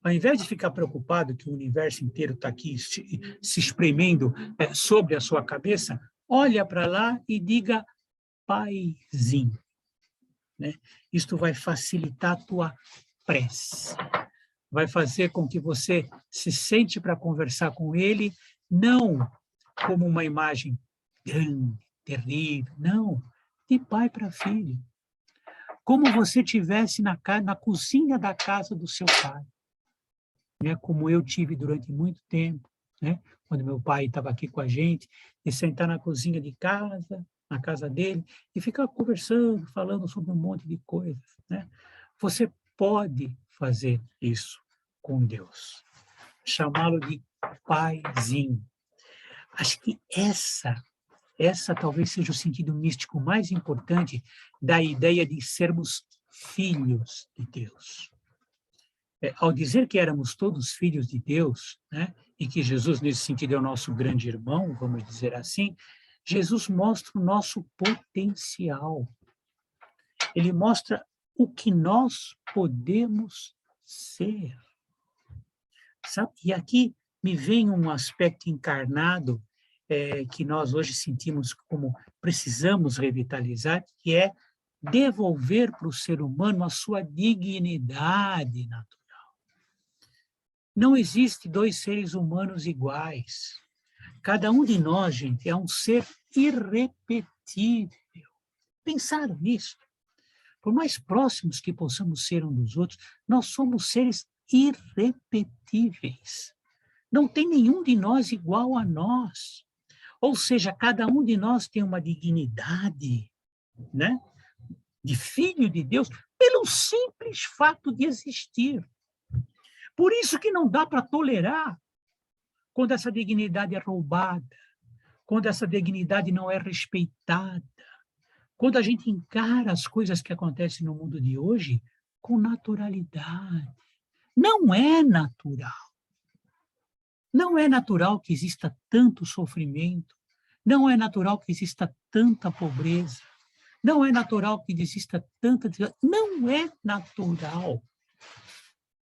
Ao invés de ficar preocupado que o universo inteiro está aqui se espremendo sobre a sua cabeça, olha para lá e diga paizinho, né? Isto vai facilitar a tua prece. Vai fazer com que você se sente para conversar com ele, não como uma imagem grande, terrível, não, de pai para filho. Como você estivesse na cozinha da casa do seu pai, né? Como eu tive durante muito tempo, né? Quando meu pai estava aqui com a gente, e sentar na cozinha de casa, na casa dele, e ficar conversando, falando sobre um monte de coisas, né? Você pode fazer isso com Deus, chamá-lo de paizinho. Acho que essa talvez seja o sentido místico mais importante da ideia de sermos filhos de Deus. Ao dizer que éramos todos filhos de Deus, né, e que Jesus, nesse sentido, é o nosso grande irmão, vamos dizer assim, Jesus mostra o nosso potencial. Ele mostra o que nós podemos ser. Sabe? E aqui me vem um aspecto encarnado que nós hoje sentimos como precisamos revitalizar, que é devolver para o ser humano a sua dignidade natural. Não existe dois seres humanos iguais. Cada um de nós, gente, é um ser irrepetível. Pensaram nisso? Por mais próximos que possamos ser um dos outros, nós somos seres irrepetíveis. Não tem nenhum de nós igual a nós. Ou seja, cada um de nós tem uma dignidade, né, de filho de Deus, pelo simples fato de existir. Por isso que não dá para tolerar quando essa dignidade é roubada, quando essa dignidade não é respeitada, quando a gente encara as coisas que acontecem no mundo de hoje com naturalidade. Não é natural. Não é natural que exista tanto sofrimento, não é natural que exista tanta pobreza, não é natural que exista tanta... Não é natural.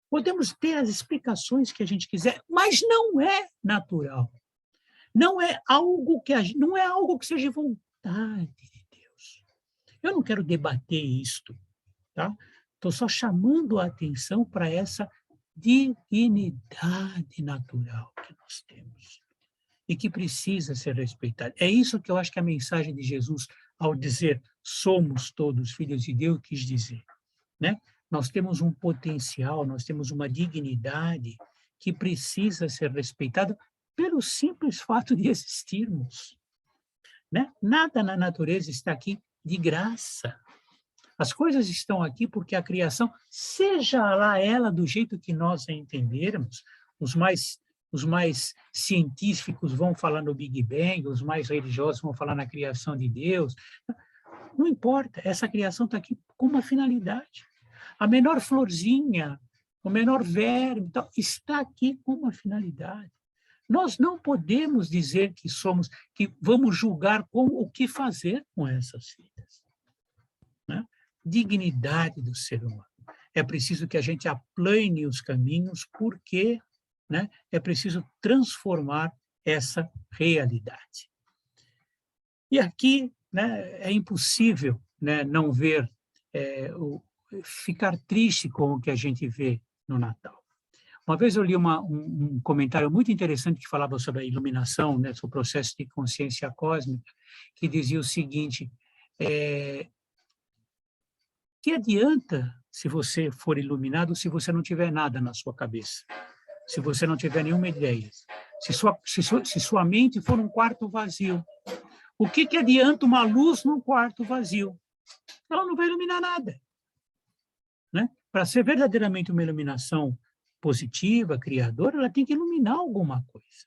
Podemos ter as explicações que a gente quiser, mas não é natural. Não é algo que seja vontade de Deus. Eu não quero debater isto, tá? Estou só chamando a atenção para essa dignidade natural que nós temos e que precisa ser respeitada. É isso que eu acho que a mensagem de Jesus, ao dizer somos todos filhos de Deus, quis dizer, né? Nós temos um potencial, nós temos uma dignidade que precisa ser respeitada pelo simples fato de existirmos, né? Nada na natureza está aqui de graça. As coisas estão aqui porque a criação, seja lá ela do jeito que nós a entendermos, os mais científicos vão falar no Big Bang, os mais religiosos vão falar na criação de Deus. Não importa, essa criação está aqui com uma finalidade. A menor florzinha o menor verme, então, está aqui com uma finalidade. Nós não podemos dizer que vamos julgar o que fazer com essas vidas. Né? Dignidade do ser humano. É preciso que a gente aplane os caminhos, porque, né, é preciso transformar essa realidade. E aqui, né, é impossível, né, não ver, ficar triste com o que a gente vê no Natal. Uma vez eu li um comentário muito interessante que falava sobre a iluminação, né, sobre o processo de consciência cósmica, que dizia o seguinte: que adianta se você for iluminado se você não tiver nada na sua cabeça, se você não tiver nenhuma ideia, se sua mente for um quarto vazio? O que adianta uma luz num quarto vazio? Ela não vai iluminar nada. Né? Para ser verdadeiramente uma iluminação positiva, criadora, ela tem que iluminar alguma coisa.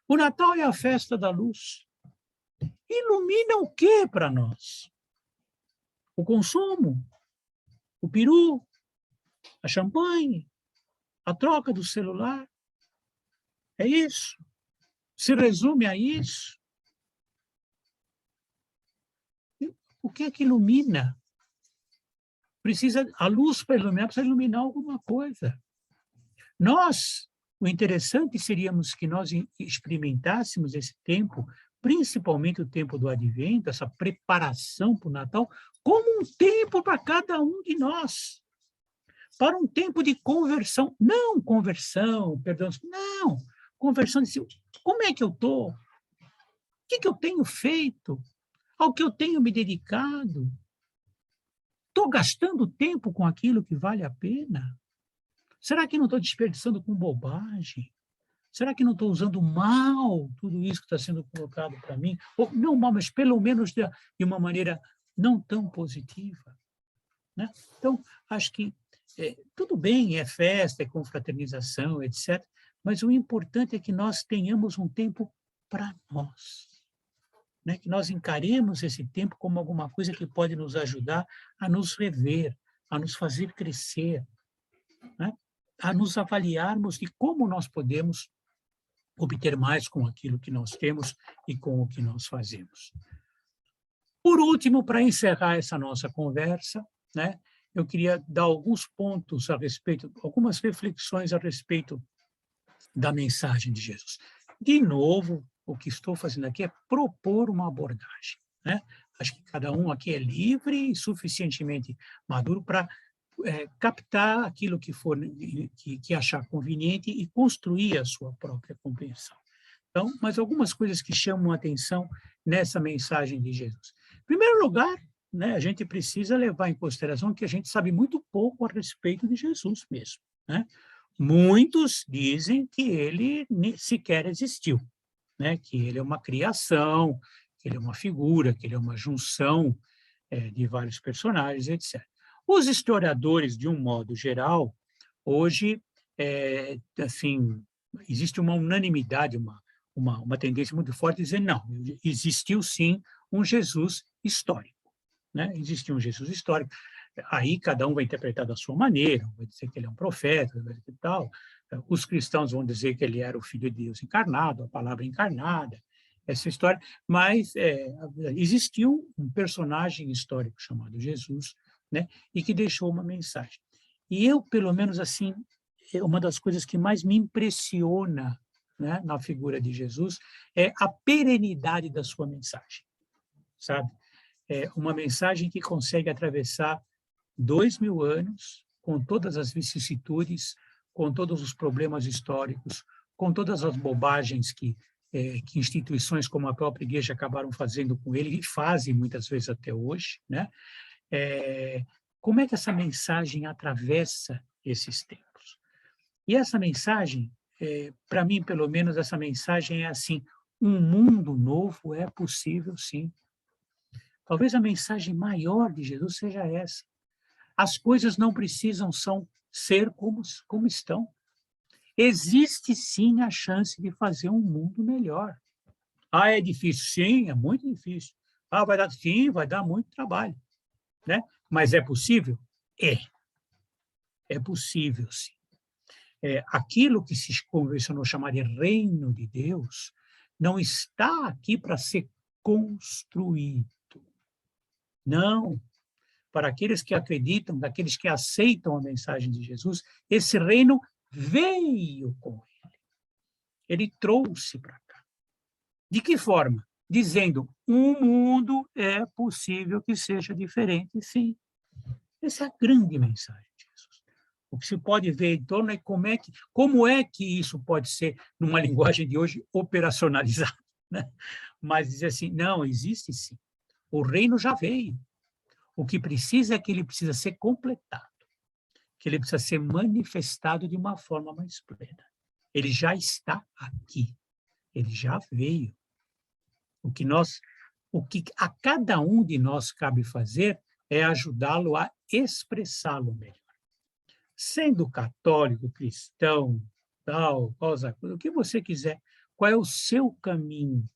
O Natal é a festa da luz. Ilumina o que para nós? O consumo, o peru, a champanhe, a troca do celular. É isso. Se resume a isso. O que é que ilumina? A luz para iluminar precisa iluminar alguma coisa. O interessante seríamos que nós experimentássemos esse tempo, principalmente o tempo do Advento, essa preparação para o Natal, como um tempo para cada um de nós. Para um tempo de conversão. Não conversão, perdão, não. Conversão de si. Como é que eu estou? O que eu tenho feito? Ao que eu tenho me dedicado? Estou gastando tempo com aquilo que vale a pena? Será que não estou desperdiçando com bobagem? Será que não estou usando mal tudo isso que está sendo colocado para mim? Ou, não mal, mas pelo menos de uma maneira não tão positiva. Né? Então, acho que tudo bem, é festa, é confraternização, etc., mas o importante é que nós tenhamos um tempo para nós. Né, que nós encaremos esse tempo como alguma coisa que pode nos ajudar a nos rever, a nos fazer crescer, né, a nos avaliarmos de como nós podemos obter mais com aquilo que nós temos e com o que nós fazemos. Por último, para encerrar essa nossa conversa, né, eu queria dar alguns pontos a respeito, algumas reflexões a respeito da mensagem de Jesus. De novo, o que estou fazendo aqui é propor uma abordagem. Né? Acho que cada um aqui é livre e suficientemente maduro para captar aquilo que for que achar conveniente e construir a sua própria compreensão. Então, mas algumas coisas que chamam a atenção nessa mensagem de Jesus. Em primeiro lugar, né, a gente precisa levar em consideração que a gente sabe muito pouco a respeito de Jesus mesmo. Né? Muitos dizem que ele sequer existiu. Né, que ele é uma criação, que ele é uma figura, que ele é uma junção de vários personagens, etc. Os historiadores, de um modo geral, hoje, assim, existe uma unanimidade, uma tendência muito forte de dizer, não, existiu sim um Jesus histórico. Né? Existiu um Jesus histórico. Aí cada um vai interpretar da sua maneira, vai dizer que ele é um profeta, e tal. Os cristãos vão dizer que ele era o Filho de Deus encarnado, a palavra encarnada, essa história. Mas existiu um personagem histórico chamado Jesus, né, e que deixou uma mensagem. E eu, pelo menos assim, uma das coisas que mais me impressiona, né, na figura de Jesus é a perenidade da sua mensagem, sabe? É uma mensagem que consegue atravessar 2000 anos, com todas as vicissitudes, com todos os problemas históricos, com todas as bobagens que instituições como a própria igreja acabaram fazendo com ele, e fazem muitas vezes até hoje. Né? Como é que essa mensagem atravessa esses tempos? E essa mensagem, para mim, pelo menos, essa mensagem é assim, um mundo novo é possível, sim. Talvez a mensagem maior de Jesus seja essa. As coisas não precisam ser como estão. Existe, sim, a chance de fazer um mundo melhor. Ah, é difícil? Sim, é muito difícil. Ah, vai dar muito trabalho. Né? Mas é possível? É. É possível, sim. Aquilo que se convencionou chamar de reino de Deus não está aqui para ser construído. Não. Para aqueles que acreditam, daqueles que aceitam a mensagem de Jesus, esse reino veio com ele. Ele trouxe para cá. De que forma? Dizendo, um mundo é possível que seja diferente, sim. Essa é a grande mensagem de Jesus. O que se pode ver em torno é como é que isso pode ser, numa linguagem de hoje, operacionalizado, né? Mas dizer assim, não, existe sim. O reino já veio. O que precisa é que ele precisa ser completado, que ele precisa ser manifestado de uma forma mais plena. Ele já está aqui. Ele já veio. O que a cada um de nós cabe fazer é ajudá-lo a expressá-lo melhor. Sendo católico, cristão, tal, o que você quiser, qual é o seu caminho?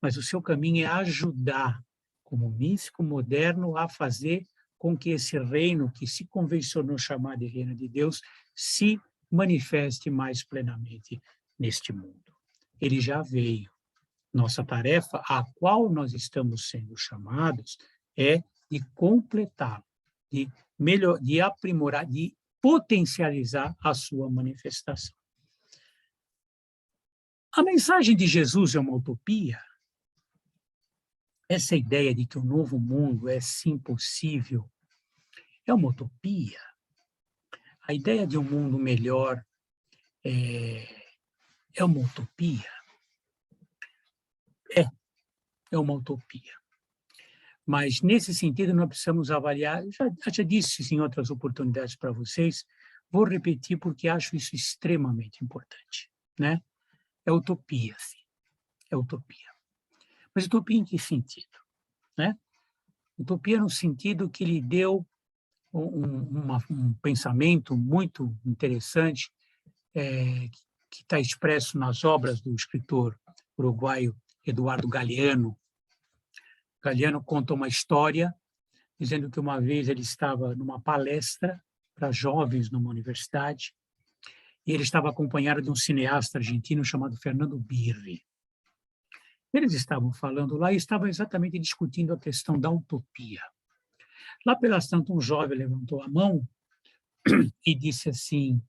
Mas o seu caminho é ajudar, como místico moderno, a fazer com que esse reino, que se convencionou chamar de reino de Deus, se manifeste mais plenamente neste mundo. Ele já veio. Nossa tarefa, a qual nós estamos sendo chamados, é de completá-lo, de aprimorar, de potencializar a sua manifestação. A mensagem de Jesus é uma utopia? Essa ideia de que o novo mundo é sim possível é uma utopia. A ideia de um mundo melhor é uma utopia. É uma utopia. Mas, nesse sentido, nós precisamos avaliar, já disse em outras oportunidades para vocês, vou repetir porque acho isso extremamente importante, né? É utopia, sim. É utopia. Mas utopia em que sentido? Né? Utopia no sentido que lhe deu um pensamento muito interessante, que está expresso nas obras do escritor uruguaio Eduardo Galeano. Galeano conta uma história dizendo que uma vez ele estava numa palestra para jovens numa universidade e ele estava acompanhado de um cineasta argentino chamado Fernando Birri. Eles estavam falando lá e estavam exatamente discutindo a questão da utopia. Lá pelas tantas, um jovem levantou a mão e disse assim,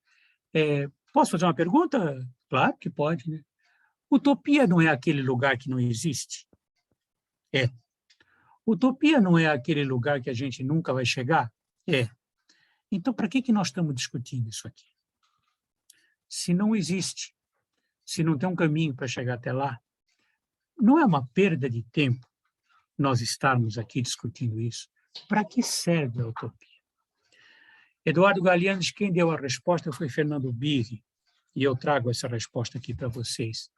posso fazer uma pergunta? Claro que pode, né? Utopia não é aquele lugar que não existe? É. Utopia não é aquele lugar que a gente nunca vai chegar? É. Então, para que nós estamos discutindo isso aqui? Se não existe, se não tem um caminho para chegar até lá, não é uma perda de tempo nós estarmos aqui discutindo isso? Para que serve a utopia? Eduardo Galeano, quem deu a resposta foi Fernando Birri, e eu trago essa resposta aqui para vocês,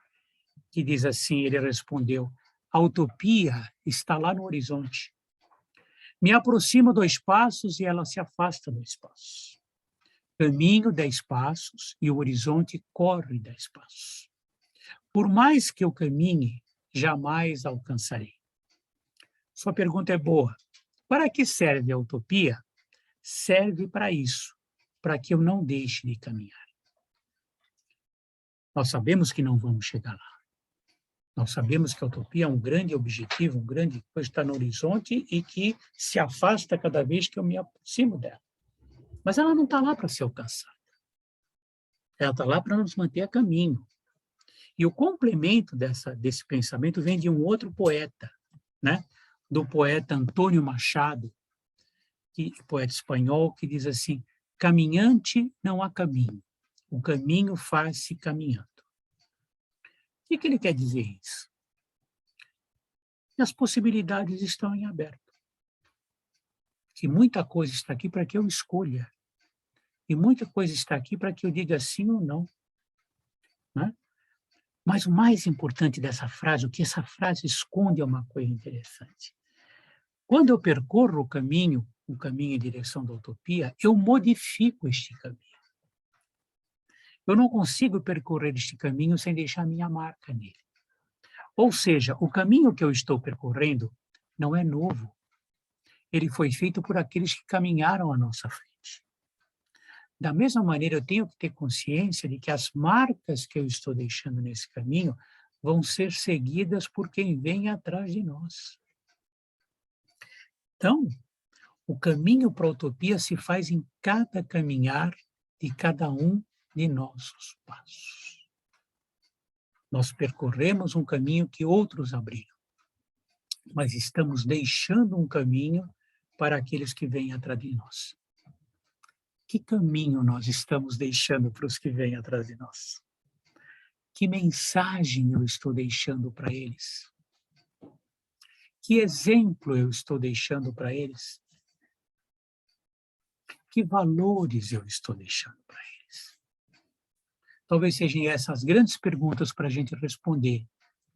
que diz assim, ele respondeu, a utopia está lá no horizonte. Me aproximo 2 passos e ela se afasta 2 passos. Caminho 10 passos e o horizonte corre 10 passos. Por mais que eu caminhe, jamais alcançarei. Sua pergunta é boa. Para que serve a utopia? Serve para isso, para que eu não deixe de caminhar. Nós sabemos que não vamos chegar lá. Nós sabemos que a utopia é um grande objetivo, um grande coisa que está no horizonte e que se afasta cada vez que eu me aproximo dela. Mas ela não está lá para ser alcançada. Ela está lá para nos manter a caminho. E o complemento desse pensamento vem de um outro poeta, né? Do poeta Antônio Machado, poeta espanhol, que diz assim, caminhante não há caminho, o caminho faz-se caminhando. O que ele quer dizer isso? Que as possibilidades estão em aberto. Que muita coisa está aqui para que eu escolha. E muita coisa está aqui para que eu diga sim ou não. Né? Mas o mais importante dessa frase, o que essa frase esconde é uma coisa interessante. Quando eu percorro o caminho em direção da utopia, eu modifico este caminho. Eu não consigo percorrer este caminho sem deixar minha marca nele. Ou seja, o caminho que eu estou percorrendo não é novo. Ele foi feito por aqueles que caminharam à nossa frente. Da mesma maneira, eu tenho que ter consciência de que as marcas que eu estou deixando nesse caminho vão ser seguidas por quem vem atrás de nós. Então, o caminho para a utopia se faz em cada caminhar de cada um de nossos passos. Nós percorremos um caminho que outros abriram, mas estamos deixando um caminho para aqueles que vêm atrás de nós. Que caminho nós estamos deixando para os que vêm atrás de nós? Que mensagem eu estou deixando para eles? Que exemplo eu estou deixando para eles? Que valores eu estou deixando para eles? Talvez sejam essas grandes perguntas para a gente responder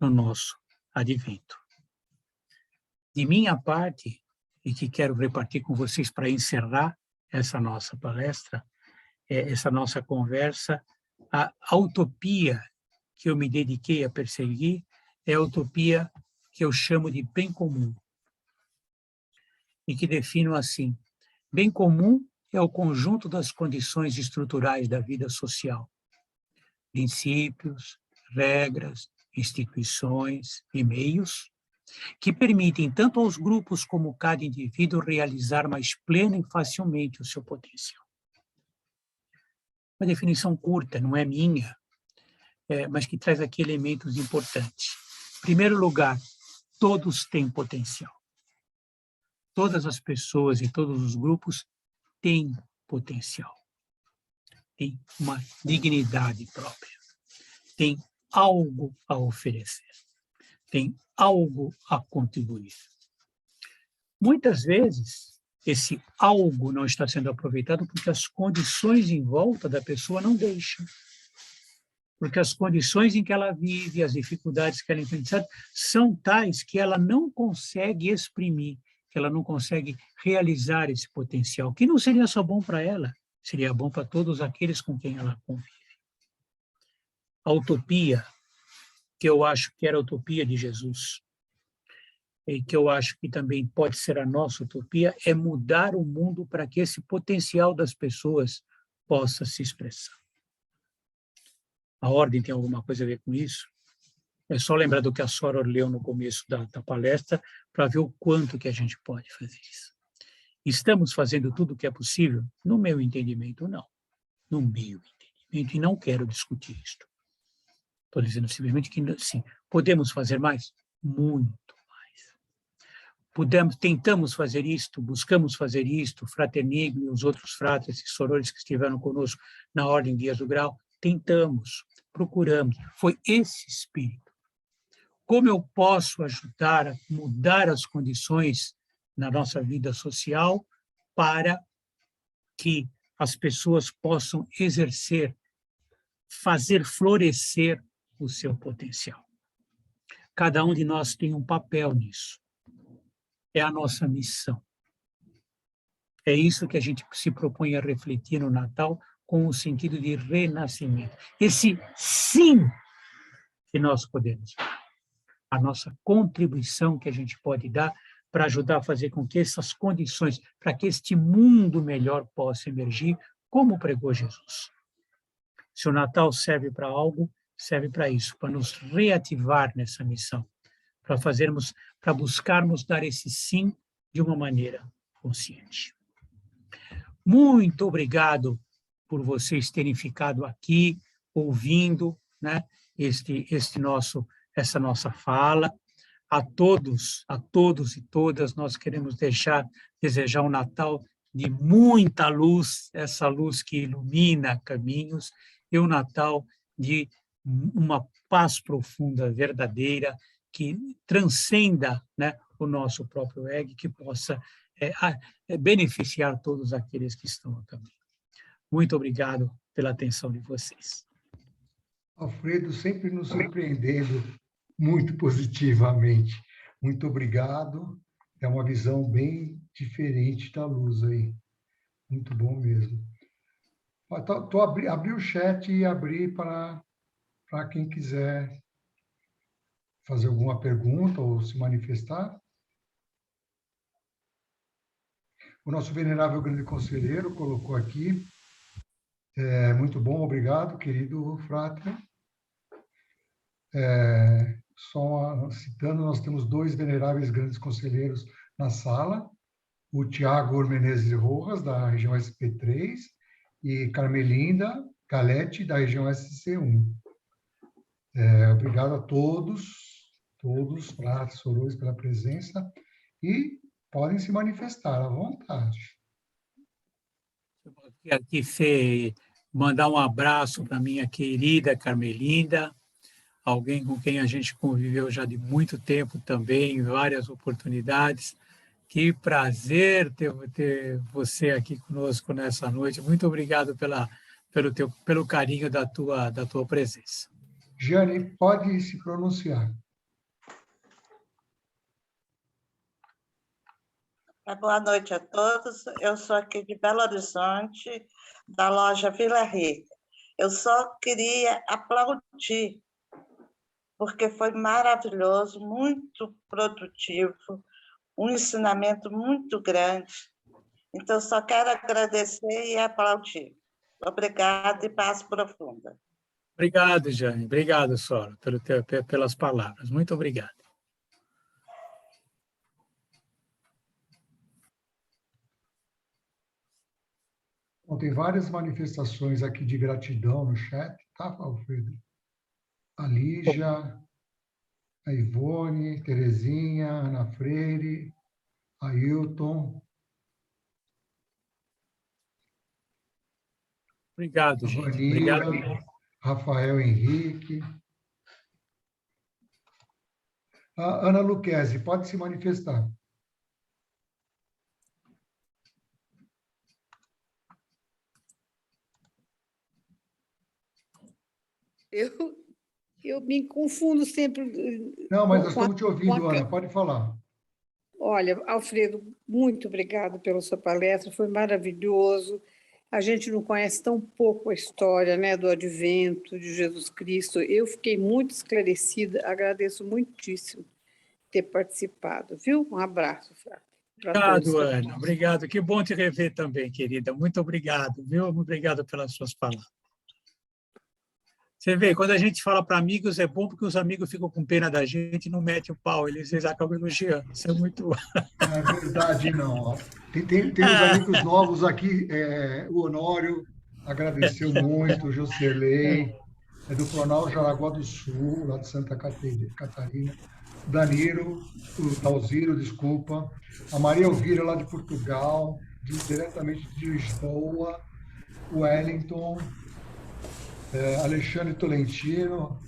no nosso advento. De minha parte, e que quero repartir com vocês para encerrar essa nossa palestra, essa nossa conversa, a utopia que eu me dediquei a perseguir é a utopia que eu chamo de bem comum. E que defino assim: bem comum é o conjunto das condições estruturais da vida social. Princípios, regras, instituições e meios que permitem tanto aos grupos como cada indivíduo realizar mais plena e facilmente o seu potencial. Uma definição curta, não é minha, mas que traz aqui elementos importantes. Em primeiro lugar, todos têm potencial. Todas as pessoas e todos os grupos têm potencial. Têm uma dignidade própria. Têm algo a oferecer. Têm algo a contribuir. Muitas vezes, esse algo não está sendo aproveitado porque as condições em volta da pessoa não deixam. Porque as condições em que ela vive, as dificuldades que ela enfrenta, são tais que ela não consegue exprimir, que ela não consegue realizar esse potencial, que não seria só bom para ela, seria bom para todos aqueles com quem ela convive. A utopia, que eu acho que era a utopia de Jesus, e que eu acho que também pode ser a nossa utopia, é mudar o mundo para que esse potencial das pessoas possa se expressar. A ordem tem alguma coisa a ver com isso? É só lembrar do que a Soror leu no começo da palestra para ver o quanto que a gente pode fazer isso. Estamos fazendo tudo o que é possível? No meu entendimento, não. No meu entendimento, e não quero discutir isto. Estou dizendo simplesmente que, sim, podemos fazer mais? Muito mais. Tentamos fazer isto, buscamos fazer isto, Fraternigno e os outros fratres e sorores que estiveram conosco na Ordem Dias do Grau, tentamos, procuramos. Foi esse espírito. Como eu posso ajudar a mudar as condições na nossa vida social para que as pessoas possam exercer, fazer florescer o seu potencial? Cada um de nós tem um papel nisso. É a nossa missão. É isso que a gente se propõe a refletir no Natal com o sentido de renascimento. Esse sim que nós podemos dar. A nossa contribuição que a gente pode dar para ajudar a fazer com que essas condições, para que este mundo melhor possa emergir, como pregou Jesus. Se o Natal serve para algo, serve para isso, para nos reativar nessa missão, para buscarmos dar esse sim de uma maneira consciente. Muito obrigado por vocês terem ficado aqui, ouvindo, né, essa nossa fala. A todos e todas, nós queremos desejar um Natal de muita luz, essa luz que ilumina caminhos, e um Natal de uma paz profunda, verdadeira, que transcenda, né, o nosso próprio ego, que possa beneficiar todos aqueles que estão no caminho. Muito obrigado pela atenção de vocês. Alfredo, sempre nos surpreendendo muito positivamente. Muito obrigado. É uma visão bem diferente da luz aí. Muito bom mesmo. Abri o chat e abri para quem quiser fazer alguma pergunta ou se manifestar. O nosso venerável grande conselheiro colocou aqui Muito bom, obrigado, querido Frátero. Só citando, nós temos 2 veneráveis grandes conselheiros na sala, o Tiago Menezes Rojas, da região SP3, e Carmelinda Galete, da região SC1. Obrigado a todos, Fráteres, sorores, pela presença, e podem se manifestar à vontade. Eu quero mandar um abraço para minha querida Carmelinda, alguém com quem a gente conviveu já de muito tempo também, em várias oportunidades. Que prazer ter você aqui conosco nessa noite. Muito obrigado pelo carinho da tua presença. Jane, pode se pronunciar. Boa noite a todos. Eu sou aqui de Belo Horizonte, da loja Vila Rica. Eu só queria aplaudir, porque foi maravilhoso, muito produtivo, um ensinamento muito grande. Então, só quero agradecer e aplaudir. Obrigada e paz profunda. Obrigado, Jane. Obrigado, Sora, pelas palavras. Muito obrigado. Bom, tem várias manifestações aqui de gratidão no chat, tá, Alfredo? A Lígia, a Ivone, Terezinha, Ana Freire, Ailton. Obrigado, gente. Vanira, Obrigado. Rafael Henrique. A Ana Luquezzi, pode se manifestar. Eu me confundo sempre. Não, mas nós estamos te ouvindo, Ana, pode falar. Olha, Alfredo, muito obrigado pela sua palestra, foi maravilhoso. A gente não conhece tão pouco a história, né, do advento de Jesus Cristo. Eu fiquei muito esclarecida, agradeço muitíssimo ter participado, viu? Um abraço, Flávio. Obrigado, Ana. Obrigado. Que bom te rever também, querida. Muito obrigado, viu? Obrigado pelas suas palavras. Você vê, quando a gente fala para amigos, é bom porque os amigos ficam com pena da gente e não metem o pau, eles acabam elogiando. Isso é muito... Não é verdade, não. Tem uns amigos novos aqui, o Honório agradeceu muito, o Jocelei, do Planal Jaraguá do Sul, lá de Santa Catarina, o Danilo, o Talziro, desculpa, a Maria Elvira, lá de Portugal, diretamente de Lisboa, o Wellington, Alexandre Tolentino,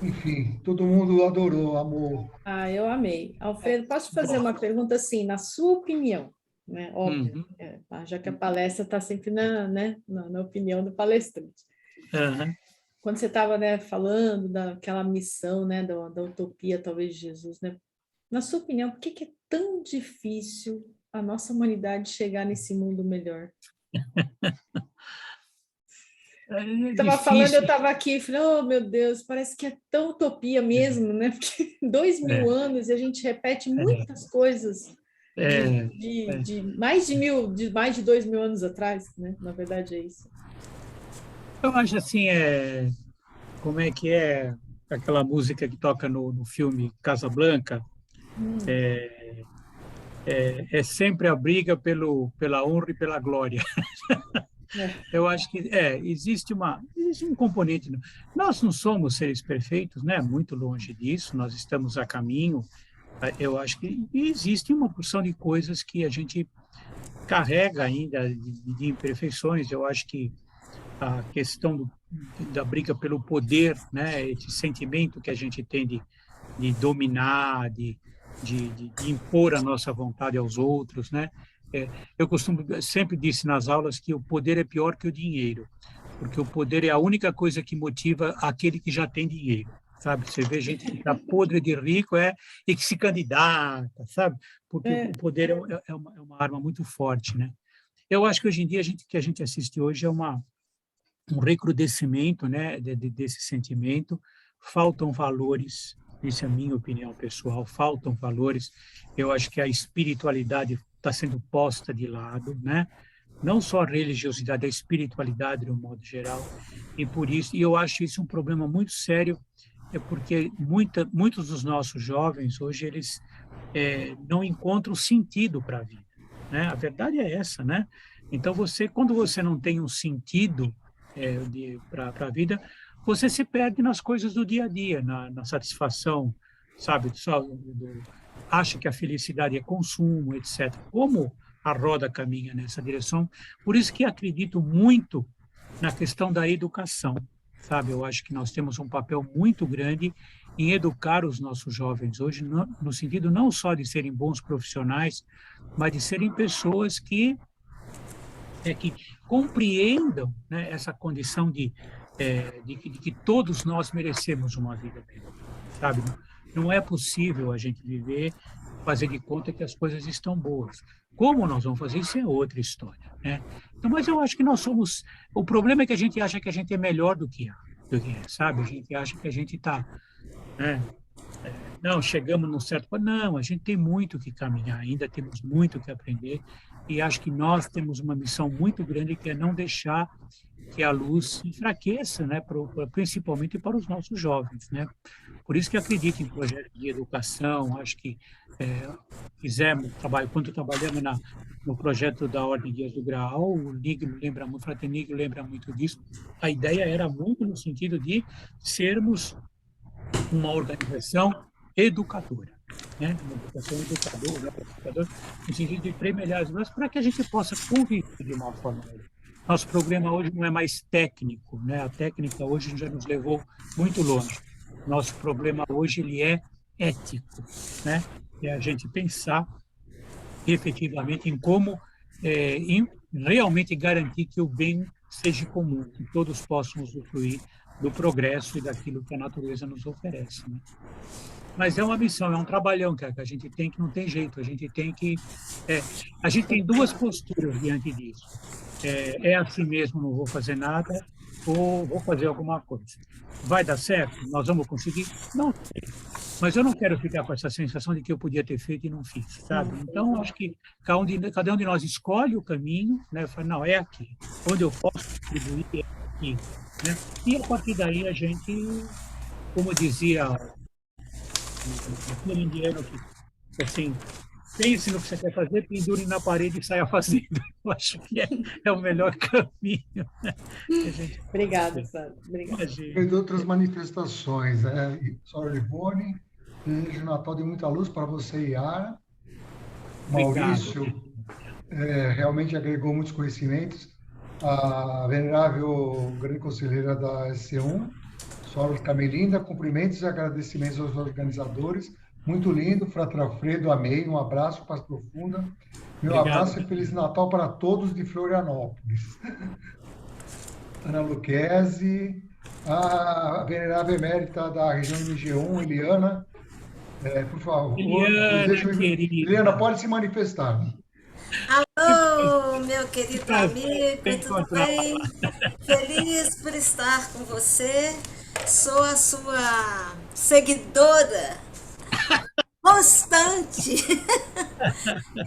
enfim, todo mundo adorou, amou. Ah, eu amei. Alfredo, posso fazer uma pergunta assim, na sua opinião, né? Óbvio, tá? Já que a palestra está sempre na opinião do palestrante. Uhum. Quando você estava, né, falando daquela missão, né, da utopia, talvez, de Jesus, né? Na sua opinião, por que é tão difícil a nossa humanidade chegar nesse mundo melhor? Estava falando, eu estava aqui e falei, oh, meu Deus, parece que é tão utopia mesmo, né? Porque 2000 anos e a gente repete muitas coisas de mais de 2000 anos atrás, né? Na verdade é isso. Eu acho assim, como é que é aquela música que toca no filme Casablanca? É sempre a briga pela honra e pela glória. Eu acho que existe um componente. Nós não somos seres perfeitos, né? Muito longe disso, nós estamos a caminho. Eu acho que existe uma porção de coisas que a gente carrega ainda de imperfeições. Eu acho que a questão da briga pelo poder, né? Esse sentimento que a gente tem de dominar, de impor a nossa vontade aos outros, né? Eu sempre disse nas aulas que o poder é pior que o dinheiro, porque o poder é a única coisa que motiva aquele que já tem dinheiro, sabe? Você vê gente que está podre de rico e que se candidata, sabe? Porque o poder é uma arma muito forte, né? Eu acho que hoje em dia que a gente assiste hoje é um recrudescimento, né, desse sentimento. Faltam valores, isso é a minha opinião pessoal, faltam valores. Eu acho que a espiritualidade está sendo posta de lado, né? Não só a religiosidade, a espiritualidade, de um modo geral, e por isso, e eu acho isso um problema muito sério, porque muitos dos nossos jovens, hoje, eles não encontram sentido para a vida, né? A verdade é essa, né? Então, quando você não tem um sentido para a vida, você se perde nas coisas do dia a dia, na satisfação, sabe? Acha que a felicidade é consumo, etc. Como a roda caminha nessa direção? Por isso que acredito muito na questão da educação, sabe? Eu acho que nós temos um papel muito grande em educar os nossos jovens hoje, no sentido não só de serem bons profissionais, mas de serem pessoas que compreendam, né, essa condição de que todos nós merecemos uma vida melhor, sabe? Não é possível a gente viver, fazer de conta que as coisas estão boas. Como nós vamos fazer isso é outra história, né? Então, mas eu acho que nós somos... O problema é que a gente acha que a gente é melhor do que é, sabe? A gente acha que a gente está... Né? Não, chegamos num certo... Não, a gente tem muito que caminhar, ainda temos muito que aprender, e acho que nós temos uma missão muito grande, que é não deixar que a luz enfraqueça, né, principalmente para os nossos jovens, né? Por isso que acredito em projetos de educação, acho que quando trabalhamos no projeto da Ordem Dias do Graal, o Nigro lembra muito, o Frater Nigro lembra muito disso, a ideia era muito no sentido de sermos uma organização educadora, né? Uma educação educadora, no sentido de premiar as pessoas para que a gente possa conviver de uma forma melhor. Nosso programa hoje não é mais técnico, né? A técnica hoje já nos levou muito longe. Nosso problema hoje ele é ético, né? É a gente pensar efetivamente em como realmente garantir que o bem seja comum, que todos possam usufruir do progresso e daquilo que a natureza nos oferece, né? Mas é uma missão, é um trabalhão que a gente tem, que não tem jeito, a gente tem duas posturas diante disso. Assim mesmo, não vou fazer nada, ou vou fazer alguma coisa. Vai dar certo? Nós vamos conseguir? Não sei. Mas eu não quero ficar com essa sensação de que eu podia ter feito e não fiz, sabe? Então, acho que cada um de nós escolhe o caminho, né? Fala, não, é aqui. Onde eu posso contribuir é aqui, né? E a partir daí a gente, como dizia aquele indiano, que assim, pense no que você quer fazer, pendure na parede e saia fazendo. Eu acho que é o melhor caminho, né? Obrigada, Sandra. Obrigada. Tem outras manifestações. Sora Ivone, desejo Natal de muita luz para você e Yara. Maurício realmente agregou muitos conhecimentos. A venerável grande conselheira da SC1, Sora Camelinda, cumprimentos e agradecimentos aos organizadores. Muito lindo, Frater Alfredo, amei. Um abraço, paz profunda. Meu Obrigado. Abraço e Feliz Natal para todos de Florianópolis. Ana Luquezzi, a venerável emérita da região MG1, Eliana, por favor. Eliana, pode se manifestar. Alô, meu querido amigo, tudo bem? Feliz por estar com você. Sou a sua seguidora constante.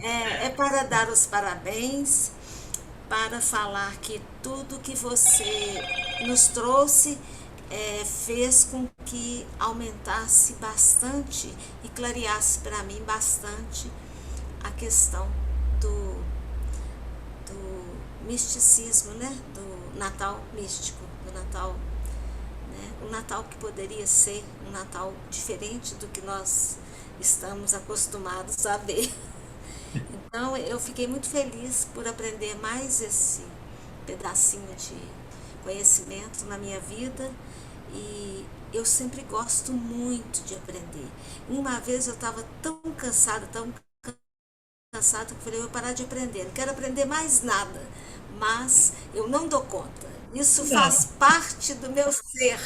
É para dar os parabéns, para falar que tudo que você nos trouxe fez com que aumentasse bastante e clareasse para mim bastante a questão do misticismo, né? Do Natal místico, do Natal, né? Um Natal que poderia ser um Natal diferente do que nós estamos acostumados a ver. Então, eu fiquei muito feliz por aprender mais esse pedacinho de conhecimento na minha vida, e eu sempre gosto muito de aprender. Uma vez eu estava tão cansada que eu falei, eu vou parar de aprender, não quero aprender mais nada, mas eu não dou conta. Isso faz parte do meu ser.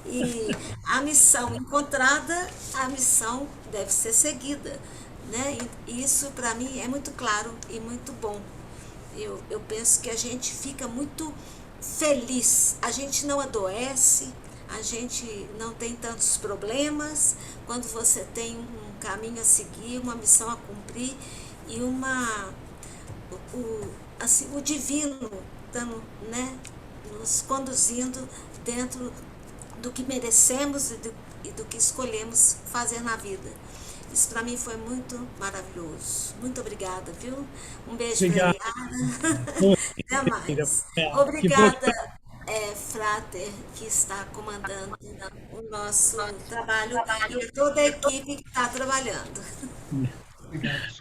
E a missão encontrada, a missão deve ser seguida, né? E isso para mim é muito claro e muito bom. Eu penso que a gente fica muito feliz, a gente não adoece, a gente não tem tantos problemas quando você tem um caminho a seguir, uma missão a cumprir, e assim, o divino dando, né, nos conduzindo dentro do que merecemos e do que escolhemos fazer na vida. Isso para mim foi muito maravilhoso. Muito obrigada, viu? Um beijo para Obrigado. Eliana. Até mais. Obrigada, Frater, que está comandando o nosso trabalho e toda a equipe que está trabalhando.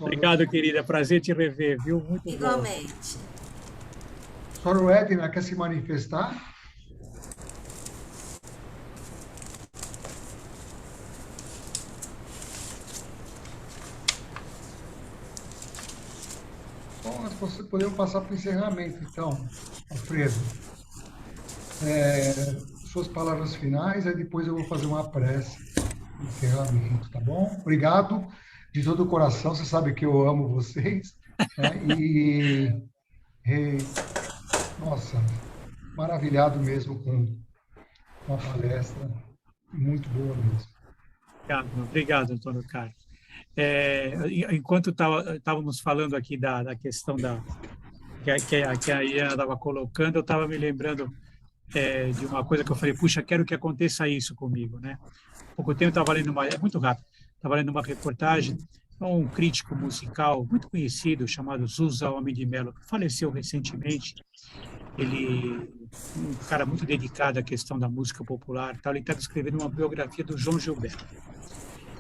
Obrigado, querida. Prazer te rever, viu? Muito Igualmente. Bom. Sora Edna, quer se manifestar? Bom, nós podemos passar para o encerramento, então, Alfredo. Suas palavras finais, aí depois eu vou fazer uma prece de encerramento, tá bom? Obrigado de todo o coração, você sabe que eu amo vocês, né? Nossa, maravilhado mesmo com a palestra, muito boa mesmo. Obrigado, Antônio Carlos. Enquanto estávamos falando aqui da questão que a Iana estava colocando, eu estava me lembrando de uma coisa que eu falei, puxa, quero que aconteça isso comigo, né? Há pouco tempo estava lendo é muito rápido, estava lendo uma reportagem, um crítico musical muito conhecido, chamado Zusa Homem de Mello, que faleceu recentemente. Ele, um cara muito dedicado à questão da música popular, ele estava escrevendo uma biografia do João Gilberto.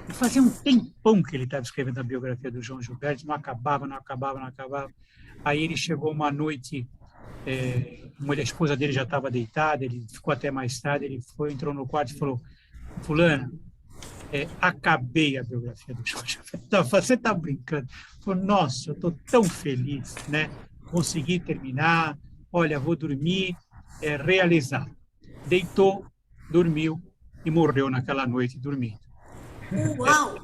E fazia um tempão que ele estava escrevendo a biografia do João Gilberto, não acabava. Aí ele chegou uma noite, a esposa dele já estava deitada, ele ficou até mais tarde, ele entrou no quarto e falou, fulana, acabei a biografia do João Gilberto. Você está brincando? Falou, nossa, eu estou tão feliz, né? Consegui terminar, olha, vou dormir, realizado. Deitou, dormiu e morreu naquela noite dormindo. Uau!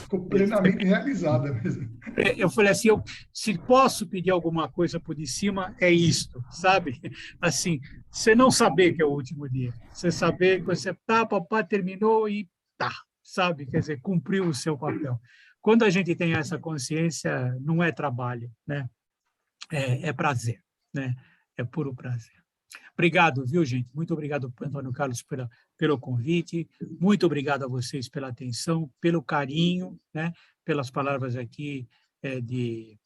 Ficou plenamente realizada mesmo. Eu falei assim, se posso pedir alguma coisa por de cima, é isto, sabe? Assim, você não saber que é o último dia, você saber que você papai terminou e sabe? Quer dizer, cumpriu o seu papel. Quando a gente tem essa consciência, não é trabalho, né? É prazer, né? É puro prazer. Obrigado, viu, gente? Muito obrigado, Antônio Carlos, pelo convite. Muito obrigado a vocês pela atenção, pelo carinho, né? Pelas palavras aqui de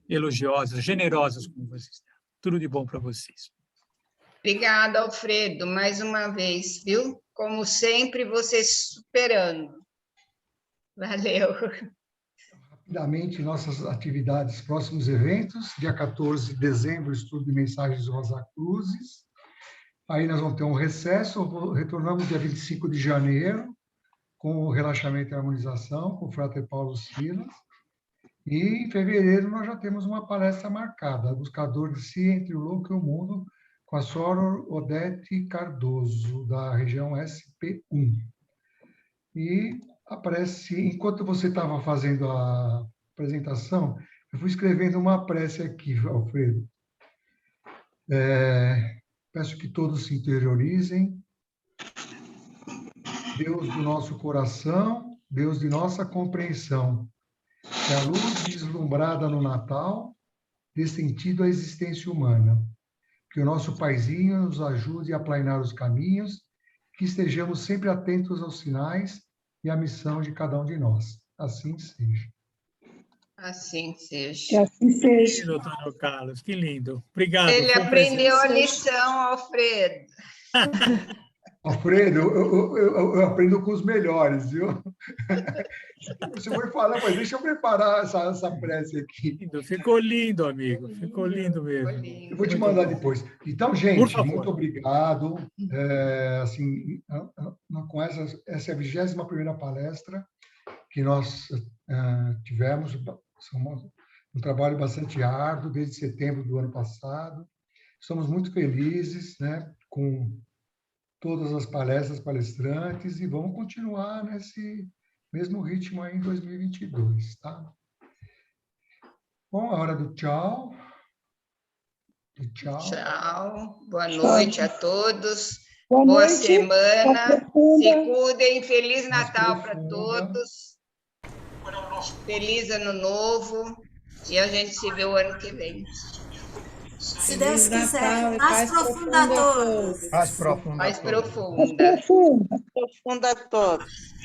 elogiosas, generosas como vocês. Tudo de bom para vocês. Obrigada, Alfredo, mais uma vez, viu? Como sempre, você superando. Valeu. Rapidamente, nossas atividades, próximos eventos, dia 14 de dezembro, estudo de mensagens Rosa Cruzes. Aí nós vamos ter um recesso, retornamos dia 25 de janeiro, com o relaxamento e harmonização, com o Frater Paulo Silas. E em fevereiro nós já temos uma palestra marcada, Buscador de Si entre o Louco e o Mundo, com a Sora Odete Cardoso, da região SP1. E aparece, enquanto você estava fazendo a apresentação, eu fui escrevendo uma prece aqui, Alfredo. Peço que todos se interiorizem. Deus do nosso coração, Deus de nossa compreensão, que a luz deslumbrada no Natal dê sentido à existência humana. Que o nosso Paizinho nos ajude a aplainar os caminhos, que estejamos sempre atentos aos sinais e à missão de cada um de nós. Assim seja. Assim seja. Que assim seja. Que lindo, Antônio Carlos, que lindo. Obrigado. Ele aprendeu a lição, Alfredo. Alfredo, eu aprendo com os melhores, viu? Você vai falar, mas deixa eu preparar essa prece aqui. Ficou lindo, amigo. Ficou lindo mesmo. Eu vou te mandar depois. Então, gente, muito obrigado. Com essa é a 21ª palestra que nós tivemos. Um trabalho bastante árduo, desde setembro do ano passado. Estamos muito felizes, né, com todas as palestrantes, e vamos continuar nesse mesmo ritmo aí em 2022, tá? Bom, a hora do tchau. Tchau. Tchau. Boa noite a todos. Boa Boa noite. semana. Se cuidem. Feliz Natal para todos. Feliz ano novo. E a gente se vê o ano que vem. Se Deus Feliz quiser, Natal e mais paz profunda a profunda a todos. Mais profunda. Mais a todos. profunda. Profunda a todos.